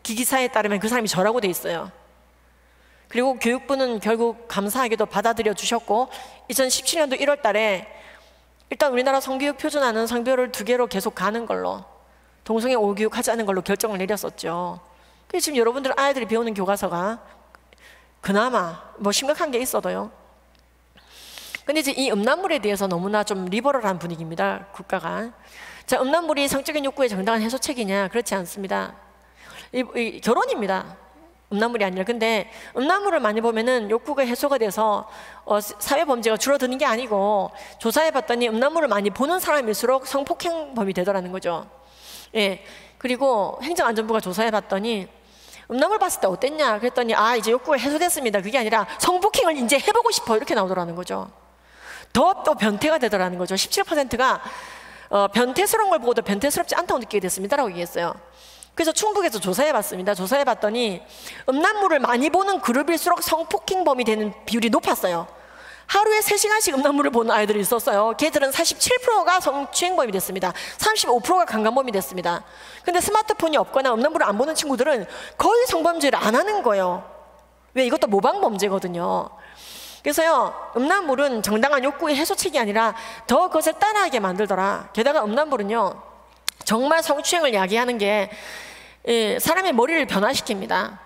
기기사에 따르면 그 사람이 저라고 돼 있어요. 그리고 교육부는 결국 감사하게도 받아들여 주셨고 2017년도 1월 달에 일단 우리나라 성교육 표준화는 성별을 2개로 계속 가는 걸로, 동성애 5교육 하지 않는 걸로 결정을 내렸었죠. 그래서 지금 여러분들 아이들이 배우는 교과서가 그나마 뭐 심각한 게 있어도요. 근데 이제 이 음란물에 대해서 너무나 좀 리버럴한 분위기입니다, 국가가. 자, 음란물이 성적인 욕구의 정당한 해소책이냐? 그렇지 않습니다. 결혼입니다. 음란물이 아니라. 근데 음란물을 많이 보면은 욕구가 해소가 돼서 사회 범죄가 줄어드는 게 아니고, 조사해 봤더니 음란물을 많이 보는 사람일수록 성폭행범이 되더라는 거죠. 예. 그리고 행정안전부가 조사해 봤더니 음란물 봤을 때 어땠냐? 그랬더니 이제 욕구가 해소됐습니다. 그게 아니라 성폭행을 이제 해보고 싶어, 이렇게 나오더라는 거죠. 또 변태가 되더라는 거죠. 17%가 변태스러운 걸 보고도 변태스럽지 않다고 느끼게 됐습니다라고 얘기했어요. 그래서 충북에서 조사해봤습니다. 조사해봤더니 음란물을 많이 보는 그룹일수록 성폭행범이 되는 비율이 높았어요. 하루에 3시간씩 음란물을 보는 아이들이 있었어요. 걔들은 47%가 성추행범이 됐습니다. 35%가 강간범이 됐습니다. 근데 스마트폰이 없거나 음란물을 안 보는 친구들은 거의 성범죄를 안 하는 거예요. 왜? 이것도 모방범죄거든요. 그래서요, 음란물은 정당한 욕구의 해소책이 아니라 더 그것을 따라하게 만들더라. 게다가 음란물은요, 정말 성추행을 야기하는 게 사람의 머리를 변화시킵니다.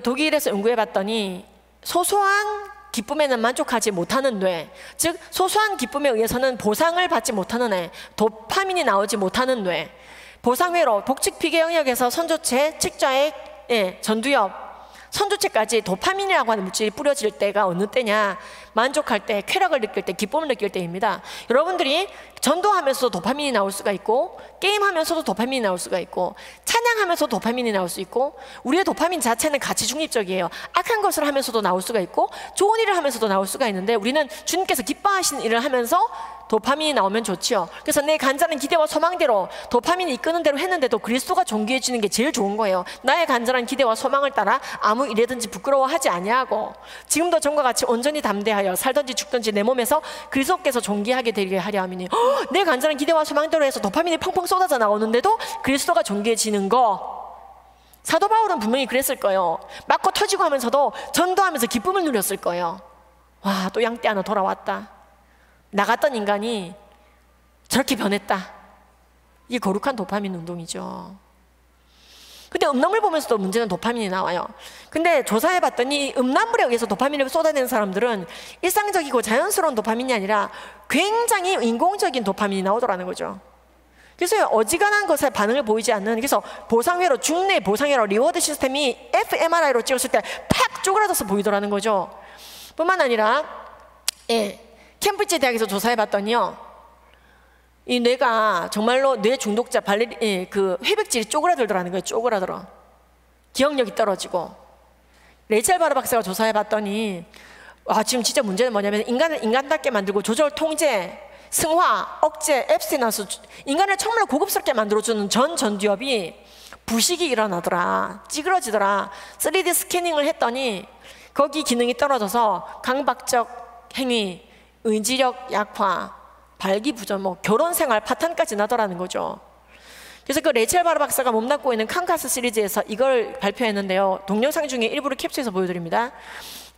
독일에서 연구해봤더니 소소한 기쁨에는 만족하지 못하는 뇌, 즉 소소한 기쁨에 의해서는 보상을 받지 못하는 애, 도파민이 나오지 못하는 뇌, 보상회로, 복직피계 영역에서 선조체, 측좌액, 전두엽, 선조체까지 도파민이라고 하는 물질이 뿌려질 때가 어느 때냐? 만족할 때, 쾌락을 느낄 때, 기쁨을 느낄 때입니다. 여러분들이 전도하면서도 도파민이 나올 수가 있고, 게임하면서도 도파민이 나올 수가 있고, 찬양하면서도 도파민이 나올 수 있고, 우리의 도파민 자체는 가치 중립적이에요. 악한 것을 하면서도 나올 수가 있고, 좋은 일을 하면서도 나올 수가 있는데, 우리는 주님께서 기뻐하시는 일을 하면서 도파민이 나오면 좋지요. 그래서 내 간절한 기대와 소망대로 도파민이 이끄는 대로 했는데도 그리스도가 존귀해지는 게 제일 좋은 거예요. 나의 간절한 기대와 소망을 따라 아무 일에든지 부끄러워하지 아니하고, 지금도 전과 같이 온전히 담대하여 살든지 죽든지 내 몸에서 그리스도께서 존귀하게 되게 하려 함이니, 내 간절한 기대와 소망대로 해서 도파민이 펑펑 쏟아져 나오는데도 그리스도가 존귀해지는 거. 사도 바울은 분명히 그랬을 거예요. 맞고 터지고 하면서도 전도하면서 기쁨을 누렸을 거예요. 와, 또 양떼 하나 돌아왔다. 나갔던 인간이 저렇게 변했다. 이게 거룩한 도파민 운동이죠. 근데 음란물 보면서도 문제는 도파민이 나와요. 근데 조사해봤더니 음란물에 의해서 도파민을 쏟아내는 사람들은 일상적이고 자연스러운 도파민이 아니라 굉장히 인공적인 도파민이 나오더라는 거죠. 그래서 어지간한 것에 반응을 보이지 않는, 그래서 보상회로, 중뇌 보상회로 리워드 시스템이 fMRI로 찍었을 때 팍 쪼그라져서 보이더라는 거죠. 뿐만 아니라 캠브리지 대학에서 조사해봤더니요, 이 뇌가 정말로 뇌 중독자 회백질이 쪼그라들더라는 거예요. 쪼그라들어. 기억력이 떨어지고. 레이첼 바르 박사가 조사해봤더니 지금 진짜 문제는 뭐냐면 인간을 인간답게 만들고 조절, 통제, 승화, 억제, 앱스티넌스, 인간을 정말 고급스럽게 만들어주는 전두엽이 부식이 일어나더라. 찌그러지더라. 3D 스캐닝을 했더니 거기 기능이 떨어져서 강박적 행위, 의지력 약화, 발기부전, 결혼생활 파탄까지 나더라는 거죠. 그래서 그 레이첼 바르 박사가 몸담고 있는 칸카스 시리즈에서 이걸 발표했는데요. 동영상 중에 일부를 캡처해서 보여드립니다.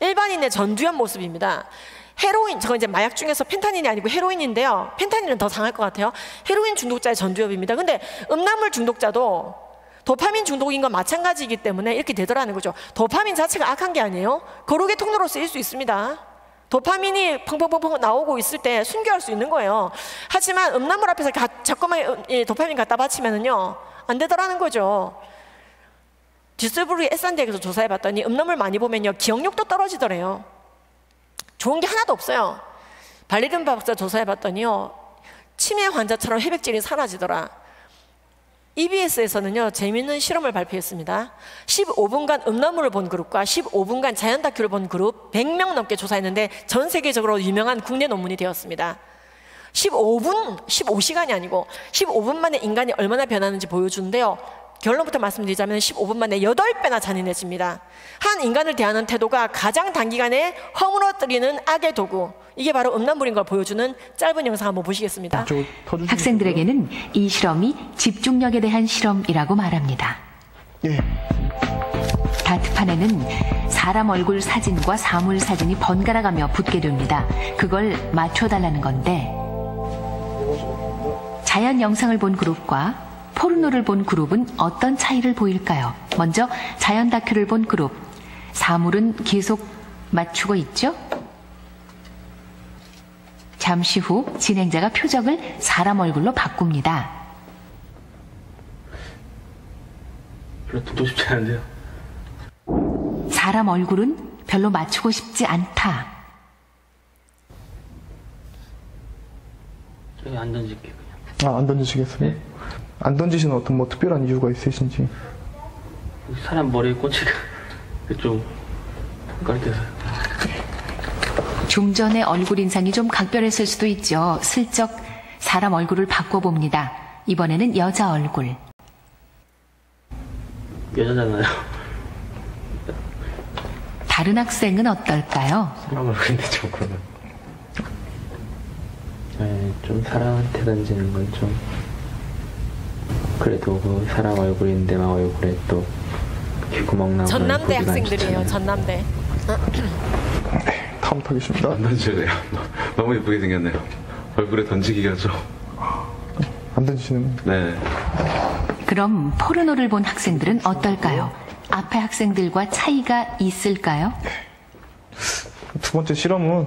일반인의 전두엽 모습입니다. 헤로인, 저건 이제 마약 중에서 펜타닐이 아니고 헤로인인데요. 펜타닐은 더 상할 것 같아요. 헤로인 중독자의 전두엽입니다. 근데 음란물 중독자도 도파민 중독인 건 마찬가지이기 때문에 이렇게 되더라는 거죠. 도파민 자체가 악한 게 아니에요. 거룩의 통로로 쓰일 수 있습니다. 도파민이 펑펑펑펑 나오고 있을 때 순교할 수 있는 거예요. 하지만 음란물 앞에서 자꾸만 도파민 갖다 바치면은요 안 되더라는 거죠. 디스브리 에산대에서 조사해봤더니 음란물 많이 보면요 기억력도 떨어지더래요. 좋은 게 하나도 없어요. 발리든 박사 조사해봤더니요 치매 환자처럼 회백질이 사라지더라. EBS에서는요 재미있는 실험을 발표했습니다. 15분간 음란물을 본 그룹과 15분간 자연 다큐를 본 그룹 100명 넘게 조사했는데 전 세계적으로 유명한 국내 논문이 되었습니다. 15시간이 아니고 15분 만에 인간이 얼마나 변하는지 보여주는데요. 결론부터 말씀드리자면 15분 만에 8배나 잔인해집니다. 한 인간을 대하는 태도가 가장 단기간에 허물어뜨리는 악의 도구, 이게 바로 음란물인 걸 보여주는 짧은 영상 한번 보시겠습니다. 학생들에게는 이 실험이 집중력에 대한 실험이라고 말합니다. 예. 다트판에는 사람 얼굴 사진과 사물 사진이 번갈아 가며 붙게 됩니다. 그걸 맞춰달라는 건데 자연 영상을 본 그룹과 포르노를 본 그룹은 어떤 차이를 보일까요? 먼저 자연 다큐를 본 그룹, 사물은 계속 맞추고 있죠? 잠시 후 진행자가 표정을 사람 얼굴로 바꿉니다. 별로 듣고 싶지 않은데요. 사람 얼굴은 별로 맞추고 싶지 않다. 저기 안 던질게요 그냥. 안 던지시겠어요? 네. 안 던지시는 어떤 뭐 특별한 이유가 있으신지. 사람 머리에 꽂히가 좀 헷갈려서요. 좀 전에 얼굴 인상이 좀 각별했을 수도 있죠. 슬쩍 사람 얼굴을 바꿔봅니다. 이번에는 여자 얼굴. 여자잖아요. 다른 학생은 어떨까요? 사람 얼굴인데 좀 그러면. 네, 좀 사람한테 던지는 건 좀 그래도 그 사람 얼굴인데 막 얼굴에 또 귓구멍 나오고 전남대 학생들이에요. 전남대. 다음 타겠습니다. 안 던져야 돼요. 너무 예쁘게 생겼네요. 얼굴에 던지기가 좀. 안 던지시는. 네. 그럼 포르노를 본 학생들은 어떨까요? 앞에 학생들과 차이가 있을까요? 두 번째 실험은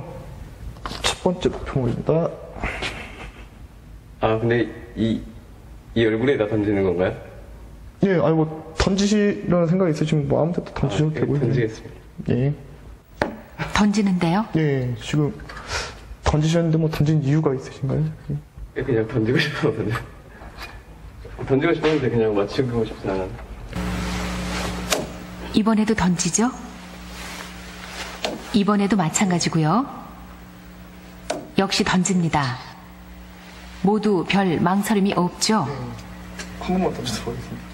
첫 번째 표물입니다. 아, 근데 이 얼굴에다 던지는 건가요? 예, 아니 뭐 던지시려는 생각이 있으시면 뭐 아무 데도 던지셔도 되고요. 던지겠습니다. 예. 던지는데요? 예, 지금 던지셨는데 뭐 던진 이유가 있으신가요? 예. 그냥 던지고 싶었거든요. 던지고 싶었는데 그냥 맞추고 싶진 않아요. 이번에도 던지죠? 이번에도 마찬가지고요. 역시 던집니다. 모두 별 망설임이 없죠? 한 번만 던지도록 하겠습니다.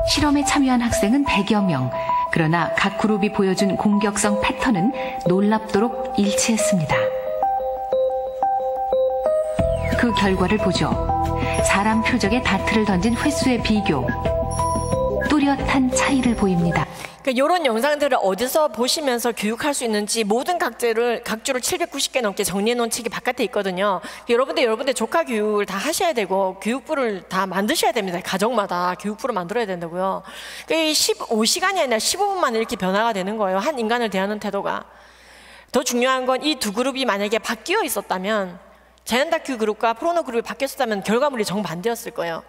실험에 참여한 학생은 100여 명. 그러나 각 그룹이 보여준 공격성 패턴은 놀랍도록 일치했습니다. 그 결과를 보죠. 사람 표적에 다트를 던진 횟수의 비교. 뚜렷한 차이를 보입니다. 이런 영상들을 어디서 보시면서 교육할 수 있는지 모든 각주를 790개 넘게 정리해 놓은 책이 바깥에 있거든요. 여러분들 조카 교육을 다 하셔야 되고 교육부를 다 만드셔야 됩니다. 가정마다 교육부를 만들어야 된다고요. 15시간이 아니라 15분 만에 이렇게 변화가 되는 거예요. 한 인간을 대하는 태도가. 더 중요한 건 이 두 그룹이 만약에 바뀌어 있었다면, 자연 다큐 그룹과 포르노 그룹이 바뀌었다면 결과물이 정반대였을 거예요.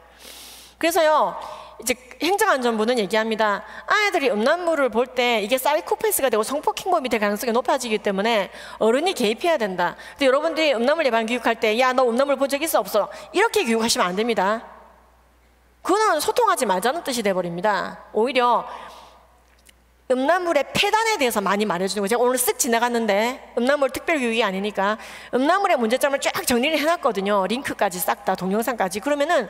그래서요, 이제 행정안전부는 얘기합니다. 아이들이 음란물을 볼 때 이게 사이코패스가 되고 성폭행범이 될 가능성이 높아지기 때문에 어른이 개입해야 된다. 근데 여러분들이 음란물 예방 교육할 때, 야, 너 음란물 본 적 있어 없어? 이렇게 교육하시면 안 됩니다. 그거는 소통하지 말자는 뜻이 돼버립니다. 오히려 음란물의 폐단에 대해서 많이 말해주는 거죠. 제가 오늘 쓱 지나갔는데 음란물 특별교육이 아니니까 음란물의 문제점을 쫙 정리를 해놨거든요. 링크까지 싹 다 동영상까지. 그러면은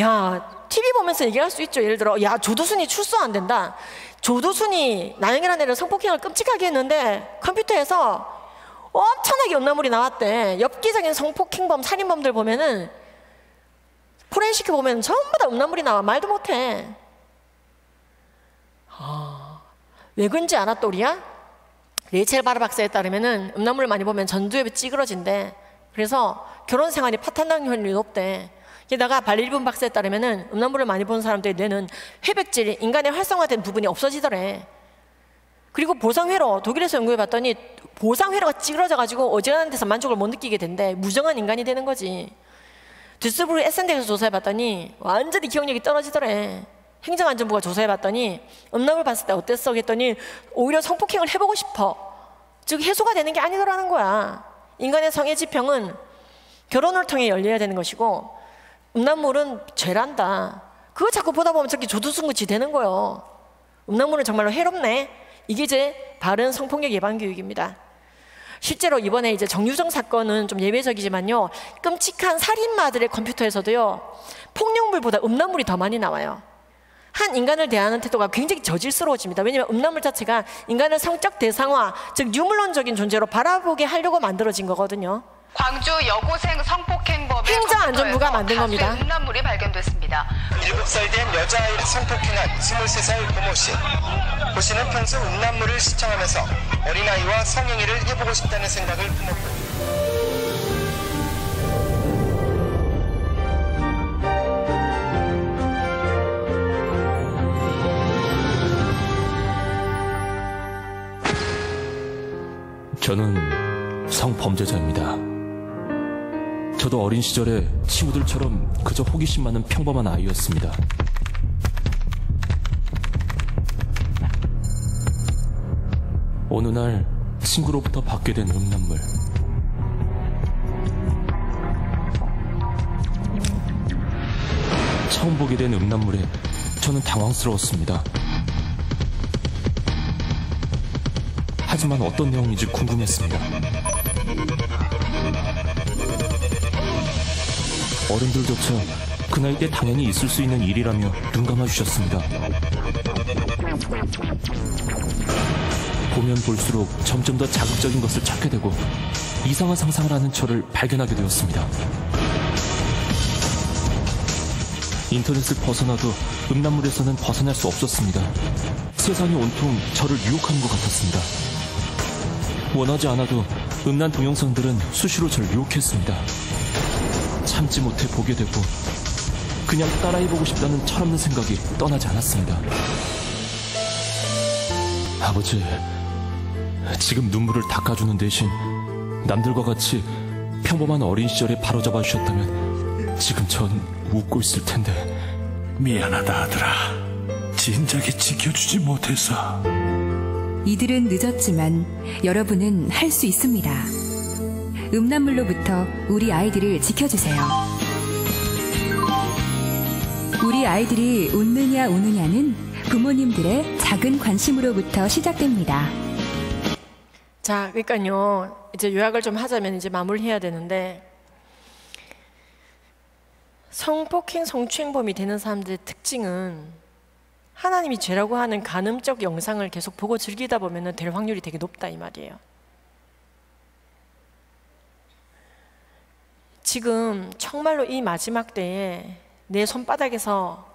야, TV 보면서 얘기할 수 있죠. 예를 들어, 야, 조두순이 출소 안 된다. 조두순이 나영이라는 애를 성폭행을 끔찍하게 했는데 컴퓨터에서 엄청나게 음란물이 나왔대. 엽기적인 성폭행범, 살인범들 보면은 포렌식 보면 전부 다 음란물이 나와. 말도 못해. 왜 그런지 알아, 또리야? 레이첼 바르 박사에 따르면은 음란물을 많이 보면 전두엽이 찌그러진대. 그래서 결혼 생활이 파탄날 확률이 높대. 게다가 발리리분 박사에 따르면은 음란물을 많이 보는 사람들의 뇌는 회백질이 인간의 활성화된 부분이 없어지더래. 그리고 보상회로 독일에서 연구해봤더니 보상회로가 찌그러져가지고 어지간한 데서 만족을 못 느끼게 된대. 무정한 인간이 되는 거지. 듀스부르 에센대에서 조사해봤더니 완전히 기억력이 떨어지더래. 행정안전부가 조사해봤더니 음란물 봤을 때 어땠어? 했더니 오히려 성폭행을 해보고 싶어. 즉 해소가 되는 게 아니더라는 거야. 인간의 성의 지평은 결혼을 통해 열려야 되는 것이고 음란물은 죄란다. 그거 자꾸 보다 보면 저렇게 조두순구치 되는 거예요. 음란물은 정말로 해롭네. 이게 이제 바른 성폭력 예방 교육입니다. 실제로 이번에 이제 정유정 사건은 좀 예외적이지만요, 끔찍한 살인마들의 컴퓨터에서도요 폭력물보다 음란물이 더 많이 나와요. 한 인간을 대하는 태도가 굉장히 저질스러워집니다. 왜냐하면 음란물 자체가 인간을 성적 대상화, 즉 유물론적인 존재로 바라보게 하려고 만들어진 거거든요. 광주 여고생 성폭행범의 행정안전부가 만든 겁니다. 음란물이 발견됐습니다. 7살 된 여자아이를 성폭행한 23살 고모 씨. 고 씨는 평소 음란물을 시청하면서 어린아이와 성행위를 해보고 싶다는 생각을 품었고, 저는 성범죄자입니다. 저도 어린 시절에 친구들처럼 그저 호기심 많은 평범한 아이였습니다. 어느 날 친구로부터 받게 된 음란물. 처음 보게 된 음란물에 저는 당황스러웠습니다. 하지만 어떤 내용인지 궁금했습니다. 어른들조차 그 나이 때 당연히 있을 수 있는 일이라며 눈 감아주셨습니다. 보면 볼수록 점점 더 자극적인 것을 찾게 되고 이상한 상상을 하는 저를 발견하게 되었습니다. 인터넷을 벗어나도 음란물에서는 벗어날 수 없었습니다. 세상이 온통 저를 유혹하는 것 같았습니다. 원하지 않아도 음란 동영상들은 수시로 저를 유혹했습니다. 참지 못해 보게 되고 그냥 따라해보고 싶다는 철없는 생각이 떠나지 않았습니다. 아버지, 지금 눈물을 닦아주는 대신 남들과 같이 평범한 어린 시절에 바로잡아 주셨다면 지금 전 웃고 있을 텐데. 미안하다 아들아. 진작에 지켜주지 못해서. 이들은 늦었지만 여러분은 할 수 있습니다. 음란물로부터 우리 아이들을 지켜주세요. 우리 아이들이 웃느냐 우느냐는 부모님들의 작은 관심으로부터 시작됩니다. 자, 그러니까요, 이제 요약을 좀 하자면 이제 마무리해야 되는데, 성폭행, 성추행범이 되는 사람들의 특징은 하나님이 죄라고 하는 간음적 영상을 계속 보고 즐기다 보면 될 확률이 되게 높다 이 말이에요. 지금 정말로 이 마지막 때에 내 손바닥에서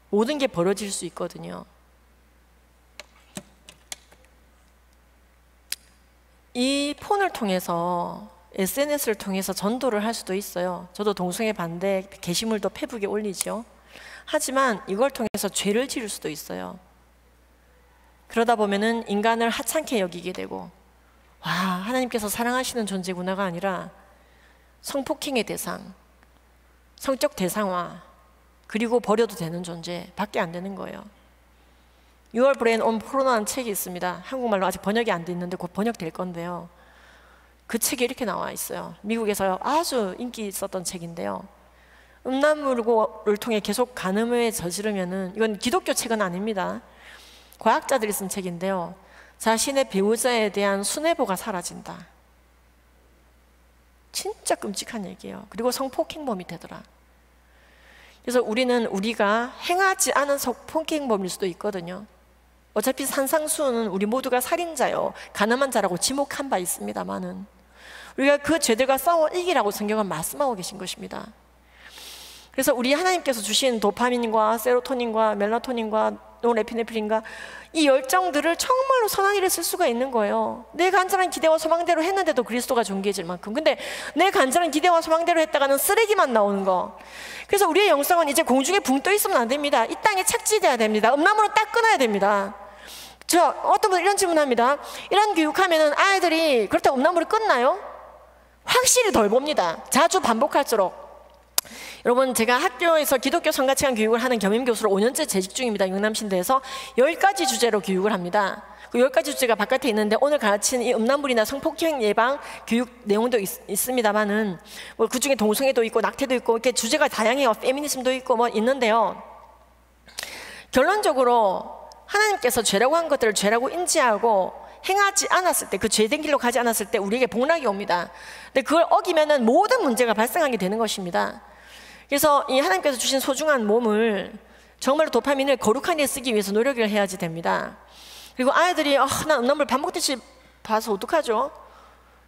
모든 게 벌어질 수 있거든요. 이 폰을 통해서, SNS를 통해서 전도를 할 수도 있어요. 저도 동성애 반대 게시물도 페북에 올리죠. 하지만 이걸 통해서 죄를 지을 수도 있어요. 그러다 보면은 인간을 하찮게 여기게 되고, 와, 하나님께서 사랑하시는 존재구나가 아니라 성폭행의 대상, 성적 대상화, 그리고 버려도 되는 존재 밖에 안 되는 거예요. Your Brain on Porno라는 책이 있습니다. 한국말로 아직 번역이 안 돼 있는데 곧 번역될 건데요. 그 책에 이렇게 나와 있어요. 미국에서 아주 인기 있었던 책인데요. 음란물을 통해 계속 간음을 저지르면은, 이건 기독교 책은 아닙니다. 과학자들이 쓴 책인데요. 자신의 배우자에 대한 순애보가 사라진다. 진짜 끔찍한 얘기예요. 그리고 성폭행범이 되더라. 그래서 우리가 행하지 않은 성폭행범일 수도 있거든요. 어차피 산상수훈은 우리 모두가 살인자요, 가늠한 자라고 지목한 바 있습니다만은 우리가 그 죄들과 싸워 이기라고 성경은 말씀하고 계신 것입니다. 그래서 우리 하나님께서 주신 도파민과 세로토닌과 멜라토닌과 노르에피네프린인가, 이 열정들을 정말로 선한 일에 쓸 수가 있는 거예요. 내 간절한 기대와 소망대로 했는데도 그리스도가 존귀해질 만큼. 근데 내 간절한 기대와 소망대로 했다가는 쓰레기만 나오는 거. 그래서 우리의 영성은 이제 공중에 붕 떠 있으면 안 됩니다. 이 땅에 착지돼야 됩니다. 음란물은 딱 끊어야 됩니다. 저 어떤 분들 이런 질문합니다. 이런 교육하면은 아이들이 그렇다고 음란물이 끝나요? 확실히 덜 봅니다. 자주 반복할수록. 여러분, 제가 학교에서 기독교 성가치관 교육을 하는 겸임교수로 5년째 재직 중입니다. 영남신대에서 10가지 주제로 교육을 합니다. 그 10가지 주제가 바깥에 있는데 오늘 가르친 이 음란물이나 성폭행 예방 교육 내용도 있습니다만은 뭐 그중에 동성애도 있고 낙태도 있고 이렇게 주제가 다양해요. 페미니즘도 있고 뭐 있는데요. 결론적으로 하나님께서 죄라고 한 것들을 죄라고 인지하고 행하지 않았을 때, 그 죄된 길로 가지 않았을 때 우리에게 복락이 옵니다. 근데 그걸 어기면은 모든 문제가 발생하게 되는 것입니다. 그래서 이 하나님께서 주신 소중한 몸을 정말로 도파민을 거룩한 일에 쓰기 위해서 노력을 해야지 됩니다. 그리고 아이들이 나 음란물 밥 먹듯이 봐서 어떡하죠?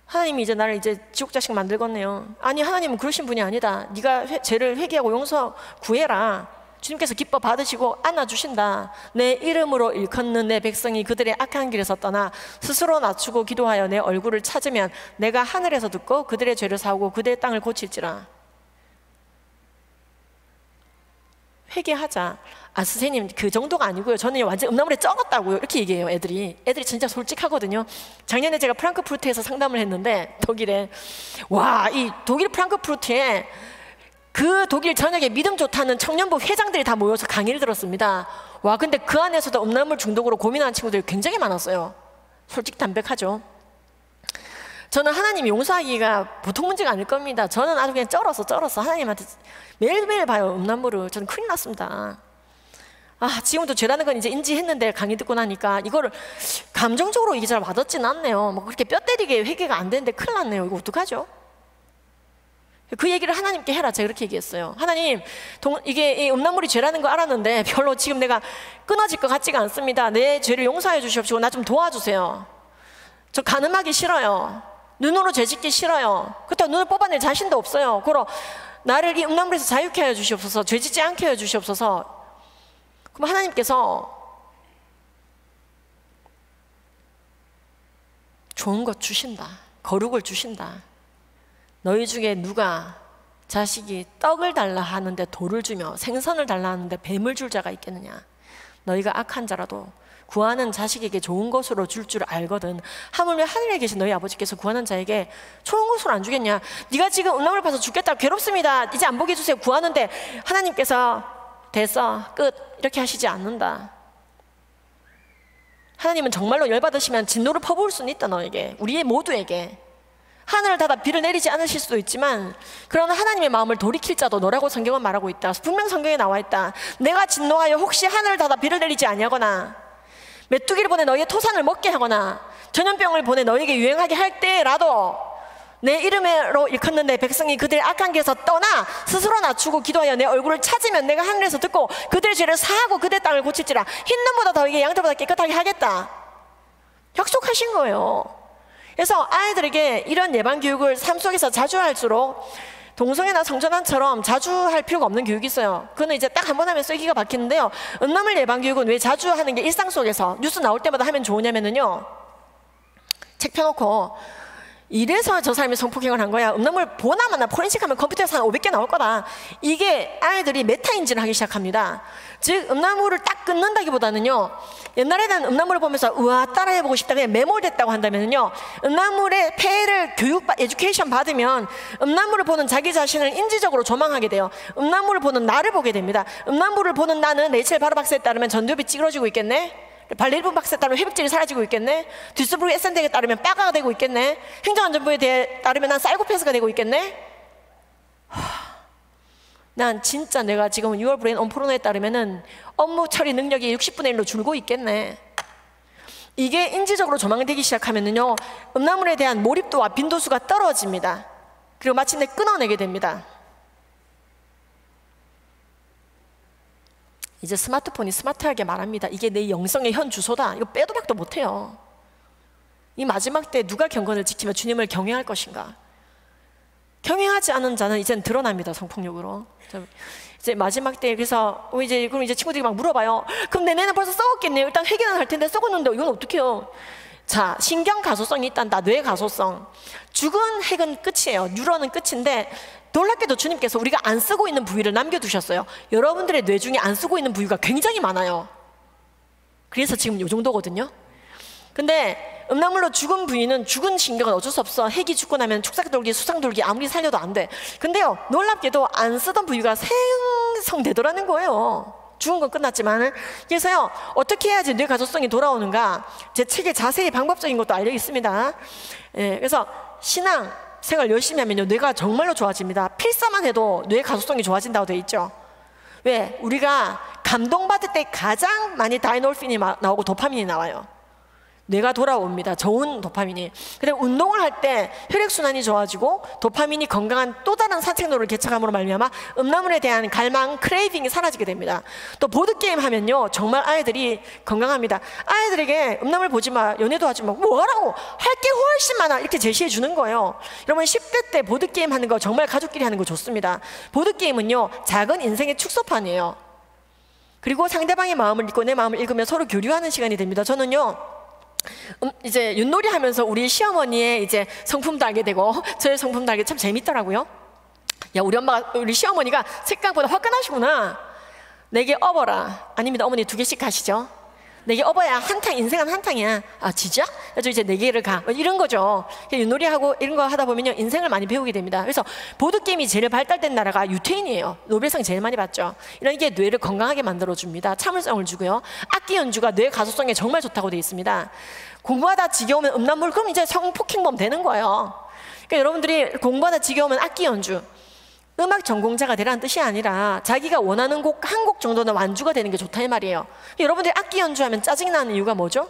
하나님이 이제 나를 이제 지옥 자식 만들겠네요. 아니, 하나님은 그러신 분이 아니다. 네가 죄를 회개하고 용서 구해라. 주님께서 기뻐 받으시고 안아주신다. 내 이름으로 일컫는 내 백성이 그들의 악한 길에서 떠나 스스로 낮추고 기도하여 내 얼굴을 찾으면 내가 하늘에서 듣고 그들의 죄를 사오고 그들의 땅을 고칠지라. 회개하자. 선생님 그 정도가 아니고요. 저는 완전 음란물에 쩍었다고요. 이렇게 얘기해요. 애들이 진짜 솔직하거든요. 작년에 제가 프랑크푸르트에서 상담을 했는데 독일에, 와, 이 독일 프랑크푸르트에 그 독일 전역에 믿음 좋다는 청년부 회장들이 다 모여서 강의를 들었습니다. 와, 근데 그 안에서도 음란물 중독으로 고민하는 친구들이 굉장히 많았어요. 솔직히 담백하죠. 저는 하나님 용서하기가 보통 문제가 아닐 겁니다. 저는 아주 그냥 쩔어서 하나님한테 매일매일 봐요. 음란물을. 저는 큰일 났습니다. 지금도 죄라는 건 이제 인지했는데 강의 듣고 나니까 이거를 감정적으로 이게 잘 와닿지는 않네요. 뭐 그렇게 뼈 때리게 회개가 안 되는데 큰일 났네요. 이거 어떡하죠? 그 얘기를 하나님께 해라. 제가 그렇게 얘기했어요. 하나님, 이게 이 음란물이 죄라는 거 알았는데 별로 지금 내가 끊어질 것 같지가 않습니다. 내 죄를 용서해 주시옵시고 나 좀 도와주세요. 저 간음하기 싫어요. 눈으로 죄 짓기 싫어요. 그렇다고 눈을 뽑아낼 자신도 없어요. 그럼 나를 이 음란물에서 자유케 하여 주시옵소서. 죄 짓지 않게 하여 주시옵소서. 그럼 하나님께서 좋은 것 주신다. 거룩을 주신다. 너희 중에 누가 자식이 떡을 달라 하는데 돌을 주며 생선을 달라 하는데 뱀을 줄 자가 있겠느냐. 너희가 악한 자라도 구하는 자식에게 좋은 것으로 줄 줄 알거든. 하물며 하늘에 계신 너희 아버지께서 구하는 자에게 좋은 것으로 안 주겠냐. 네가 지금 음란물 봐서 죽겠다, 괴롭습니다, 이제 안 보게 해주세요 구하는데 하나님께서 됐어, 끝, 이렇게 하시지 않는다. 하나님은 정말로 열받으시면 진노를 퍼부을 수는 있다. 너에게, 우리 모두에게. 하늘을 닫아 비를 내리지 않으실 수도 있지만 그러나 하나님의 마음을 돌이킬 자도 너라고 성경은 말하고 있다. 분명 성경에 나와 있다. 내가 진노하여 혹시 하늘을 닫아 비를 내리지 아니하거나 메뚜기를 보내 너희의 토산을 먹게 하거나 전염병을 보내 너희에게 유행하게 할 때라도 내 이름으로 일컫는 내 백성이 그들의 악한 길에서 떠나 스스로 낮추고 기도하여 내 얼굴을 찾으면 내가 하늘에서 듣고 그들의 죄를 사하고 그들의 땅을 고칠지라. 흰 눈보다 더하게 양털보다 깨끗하게 하겠다. 약속하신 거예요. 그래서 아이들에게 이런 예방교육을 삶 속에서 자주 할수록 동성애나 성전환처럼 자주 할 필요가 없는 교육이 있어요. 그거는 이제 딱 한 번 하면 쐐기가 박히는데요. 음란물 예방교육은 왜 자주 하는 게 일상 속에서 뉴스 나올 때마다 하면 좋으냐면요, 책 펴놓고 이래서 저 사람이 성폭행을 한 거야. 음란물 보나마나 포렌식하면 컴퓨터에서 한 500개 나올 거다. 이게 아이들이 메타인지를 하기 시작합니다. 즉 음란물을 딱 끊는다기보다는요, 옛날에는 음란물을 보면서 우와 따라해보고 싶다 그냥 매몰됐다고 한다면요, 음란물의 폐해를 에듀케이션 받으면 음란물을 보는 자기 자신을 인지적으로 조망하게 돼요. 음란물을 보는 나를 보게 됩니다. 음란물을 보는 나는 레이첼 바로 박사에 따르면 전두엽이 찌그러지고 있겠네. 발레리본 박사에 따르면 회복질이 사라지고 있겠네. 듀스부르 에센덱에 따르면 빠가가 되고 있겠네. 행정안전부에 따르면 난 사이코패스가 되고 있겠네. 난 진짜 내가 지금 6월 브레인 온포르노에 따르면은 업무 처리 능력이 60분의 1로 줄고 있겠네. 이게 인지적으로 조망되기 시작하면은요, 음란물에 대한 몰입도와 빈도수가 떨어집니다. 그리고 마침내 끊어내게 됩니다. 이제 스마트폰이 스마트하게 말합니다. 이게 내 영성의 현 주소다. 이거 빼도 박도 못해요. 이 마지막 때 누가 경건을 지키며 주님을 경외할 것인가. 경영하지 않은 자는 이제는 드러납니다. 성폭력으로. 이제 마지막 때 그래서 그럼 이제 친구들이 막 물어봐요. 그럼 내내는 벌써 썩었겠네요. 일단 회개는 할 텐데 썩었는데 이건 어떡해요? 자, 신경 가소성이 있단다. 뇌 가소성. 죽은 핵은 끝이에요. 뉴런은 끝인데 놀랍게도 주님께서 우리가 안 쓰고 있는 부위를 남겨두셨어요. 여러분들의 뇌 중에 안 쓰고 있는 부위가 굉장히 많아요. 그래서 지금 이 정도거든요. 근데 음란물로 죽은 부위는 죽은 신경은 어쩔 수 없어. 핵이 죽고 나면 축삭돌기, 수상돌기 아무리 살려도 안 돼. 근데요, 놀랍게도 안 쓰던 부위가 생성되더라는 거예요. 죽은 건 끝났지만. 그래서요, 어떻게 해야지 뇌 가소성이 돌아오는가? 제 책에 자세히 방법적인 것도 알려 있습니다. 예, 그래서 신앙 생활 열심히 하면요, 뇌가 정말로 좋아집니다. 필사만 해도 뇌 가소성이 좋아진다고 돼 있죠. 왜? 우리가 감동받을 때 가장 많이 다이놀핀이 나오고 도파민이 나와요. 뇌가 돌아옵니다. 좋은 도파민이. 근데 운동을 할 때 혈액순환이 좋아지고 도파민이 건강한 또 다른 산책로를 개척함으로 말미암아 음란물에 대한 갈망, 크레이빙이 사라지게 됩니다. 또 보드게임 하면요, 정말 아이들이 건강합니다. 아이들에게 음란물 보지 마, 연애도 하지 마, 뭐 하라고? 할 게 훨씬 많아. 이렇게 제시해 주는 거예요. 여러분 10대 때 보드게임 하는 거 정말 가족끼리 하는 거 좋습니다. 보드게임은요, 작은 인생의 축소판이에요. 그리고 상대방의 마음을 읽고 내 마음을 읽으며 서로 교류하는 시간이 됩니다. 저는요, 이제 윷놀이 하면서 우리 시어머니의 이제 성품도 알게 되고 저의 성품도 알게 참 재밌더라고요. 야, 우리 시어머니가 생각보다 화끈하시구나. 내게 업어라. 아닙니다. 어머니 2개씩 가시죠. 내게 업어야 인생은 한탕이야. 아, 진짜? 그래서 이제 4개를 가. 이런 거죠. 윷놀이하고 이런 거 하다 보면요, 인생을 많이 배우게 됩니다. 그래서 보드게임이 제일 발달된 나라가 유태인이에요. 노벨상 제일 많이 받죠. 이런 게 뇌를 건강하게 만들어줍니다. 참을성을 주고요. 악기 연주가 뇌 가소성에 정말 좋다고 되어 있습니다. 공부하다 지겨우면 음란물, 그럼 이제 성폭행범 되는 거예요. 그러니까 여러분들이 공부하다 지겨우면 악기 연주, 음악 전공자가 되라는 뜻이 아니라 자기가 원하는 곡 한 곡 정도는 완주가 되는 게 좋다 이 말이에요. 여러분들이 악기 연주하면 짜증이 나는 이유가 뭐죠?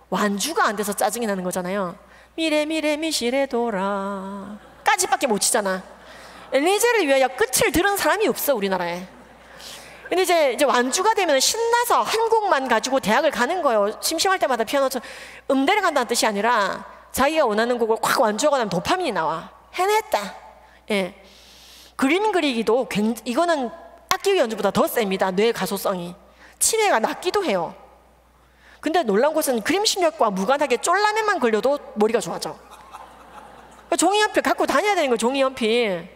완주가 안 돼서 짜증이 나는 거잖아요. 미래 미시래 돌아 까지밖에 못 치잖아. 엘리제를 위하여 끝을 들은 사람이 없어, 우리나라에. 근데 이제 완주가 되면 신나서 한 곡만 가지고 대학을 가는 거예요. 심심할 때마다 피아노처럼. 음대를 간다는 뜻이 아니라 자기가 원하는 곡을 확 완주하고 나면 도파민이 나와. 해냈다. 예. 그림 그리기도 이거는 악기 연주보다 더 셉니다. 뇌 가소성이. 치매가 낫기도 해요. 근데 놀라운 것은 그림 실력과 무관하게 쫄라맨만 걸려도 머리가 좋아져. 종이 연필 갖고 다녀야 되는 거예요. 종이 연필.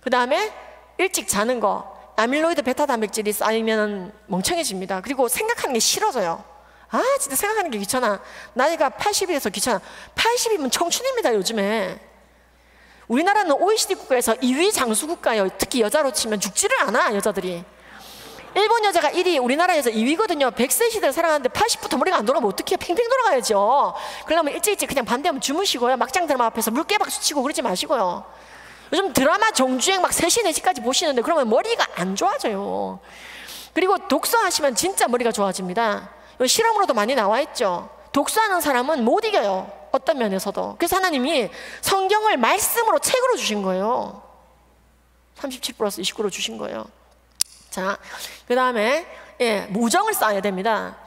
그 다음에 일찍 자는 거. 아밀로이드 베타 단백질이 쌓이면 멍청해집니다. 그리고 생각하는 게 싫어져요. 아, 진짜 생각하는 게 귀찮아. 나이가 80이라서 귀찮아. 80이면 청춘입니다, 요즘에. 우리나라는 OECD 국가에서 2위 장수 국가예요. 특히 여자로 치면 죽지를 않아, 여자들이. 일본 여자가 1위, 우리나라 여자 2위거든요. 100세 시대를 살아가는데 80부터 머리가 안 돌아오면 어떻게 해요? 팽팽 돌아가야죠. 그러려면 일찍 그냥 밤되면 주무시고요. 막장 드라마 앞에서 물개박수 치고 그러지 마시고요. 요즘 드라마 정주행 막 3시, 4시까지 보시는데 그러면 머리가 안 좋아져요. 그리고 독서하시면 진짜 머리가 좋아집니다. 실험으로도 많이 나와 있죠. 독서하는 사람은 못 이겨요. 어떤 면에서도. 그래서 하나님이 성경을 말씀으로 책으로 주신 거예요. 37+29로 주신 거예요. 자, 그 다음에 무정을 쌓아야 됩니다.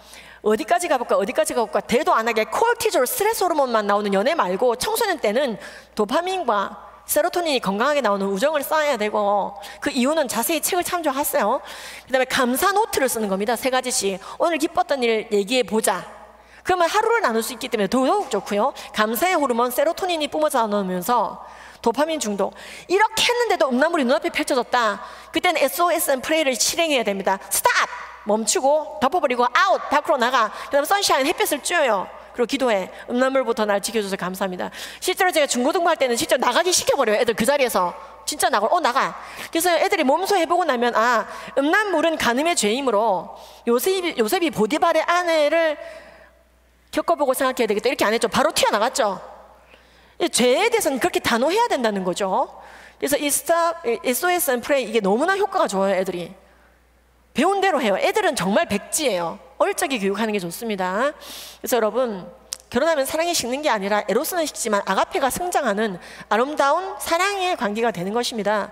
어디까지 가볼까? 대도 안 하게 코르티졸, 스트레스 호르몬만 나오는 연애 말고 청소년 때는 도파민과 세로토닌이 건강하게 나오는 우정을 쌓아야 되고, 그 이유는 자세히 책을 참조하세요. 그 다음에 감사 노트를 쓰는 겁니다. 3가지씩. 오늘 기뻤던 일 얘기해 보자. 그러면 하루를 나눌 수 있기 때문에 더욱 좋고요. 감사의 호르몬 세로토닌이 뿜어져 나오면서 도파민 중독. 이렇게 했는데도 음란물이 눈앞에 펼쳐졌다. 그때는 SOS and 프레이를 실행해야 됩니다. 스탑! 멈추고 덮어버리고 아웃! 밖으로 나가. 그 다음에 선샤인 햇볕을 쬐어요. 그리고 기도해. 음란물부터 날 지켜줘서 감사합니다. 실제로 제가 중고등부 할 때는 진짜 나가기 시켜버려요. 애들 그 자리에서. 진짜 나가. 그래서 애들이 몸소 해보고 나면 음란물은 간음의 죄이므로 요셉이 보디발의 아내를 겪어보고 생각해야 되겠다. 이렇게 안 했죠. 바로 튀어나갔죠. 죄에 대해서는 그렇게 단호해야 된다는 거죠. 그래서 이 SOS and Pray 이게 너무나 효과가 좋아요. 애들이 배운 대로 해요. 애들은 정말 백지예요. 어릴 적에 교육하는 게 좋습니다. 그래서 여러분, 결혼하면 사랑이 식는 게 아니라 에로스는 식지만 아가페가 성장하는 아름다운 사랑의 관계가 되는 것입니다.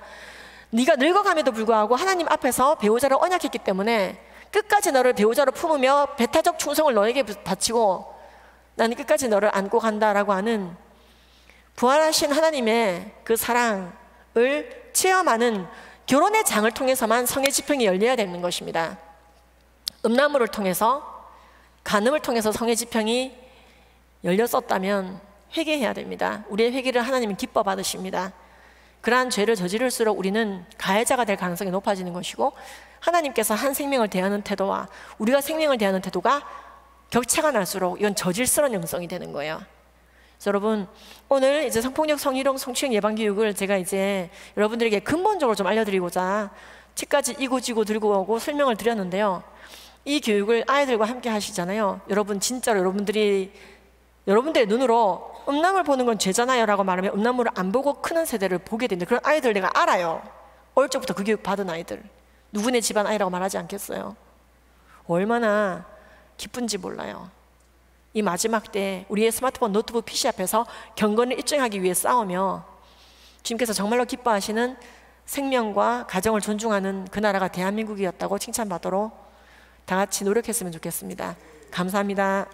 네가 늙어감에도 불구하고 하나님 앞에서 배우자를 언약했기 때문에 끝까지 너를 배우자로 품으며 배타적 충성을 너에게 바치고 나는 끝까지 너를 안고 간다라고 하는 부활하신 하나님의 그 사랑을 체험하는 결혼의 장을 통해서만 성의 지평이 열려야 되는 것입니다. 음란물을 통해서, 간음을 통해서 성의 지평이 열렸었다면 회개해야 됩니다. 우리의 회개를 하나님은 기뻐 받으십니다. 그러한 죄를 저지를수록 우리는 가해자가 될 가능성이 높아지는 것이고, 하나님께서 한 생명을 대하는 태도와 우리가 생명을 대하는 태도가 격차가 날수록 이건 저질스러운 영성이 되는 거예요. 그래서 여러분, 오늘 이제 성폭력, 성희롱, 성추행 예방 교육을 제가 이제 여러분들에게 근본적으로 좀 알려드리고자 책까지 이고지고 들고 오고 설명을 드렸는데요. 이 교육을 아이들과 함께 하시잖아요. 여러분, 진짜로 여러분들의 눈으로 음란물 보는 건 죄잖아요 라고 말하면 음란물을 안 보고 크는 세대를 보게 된다. 그런 아이들 내가 알아요. 어릴 적부터 그 교육 받은 아이들. 누구네 집안 아이라고 말하지 않겠어요? 얼마나 기쁜지 몰라요. 이 마지막 때 우리의 스마트폰, 노트북, PC 앞에서 경건을 입증하기 위해 싸우며 주님께서 정말로 기뻐하시는 생명과 가정을 존중하는 그 나라가 대한민국이었다고 칭찬받도록 다 같이 노력했으면 좋겠습니다. 감사합니다.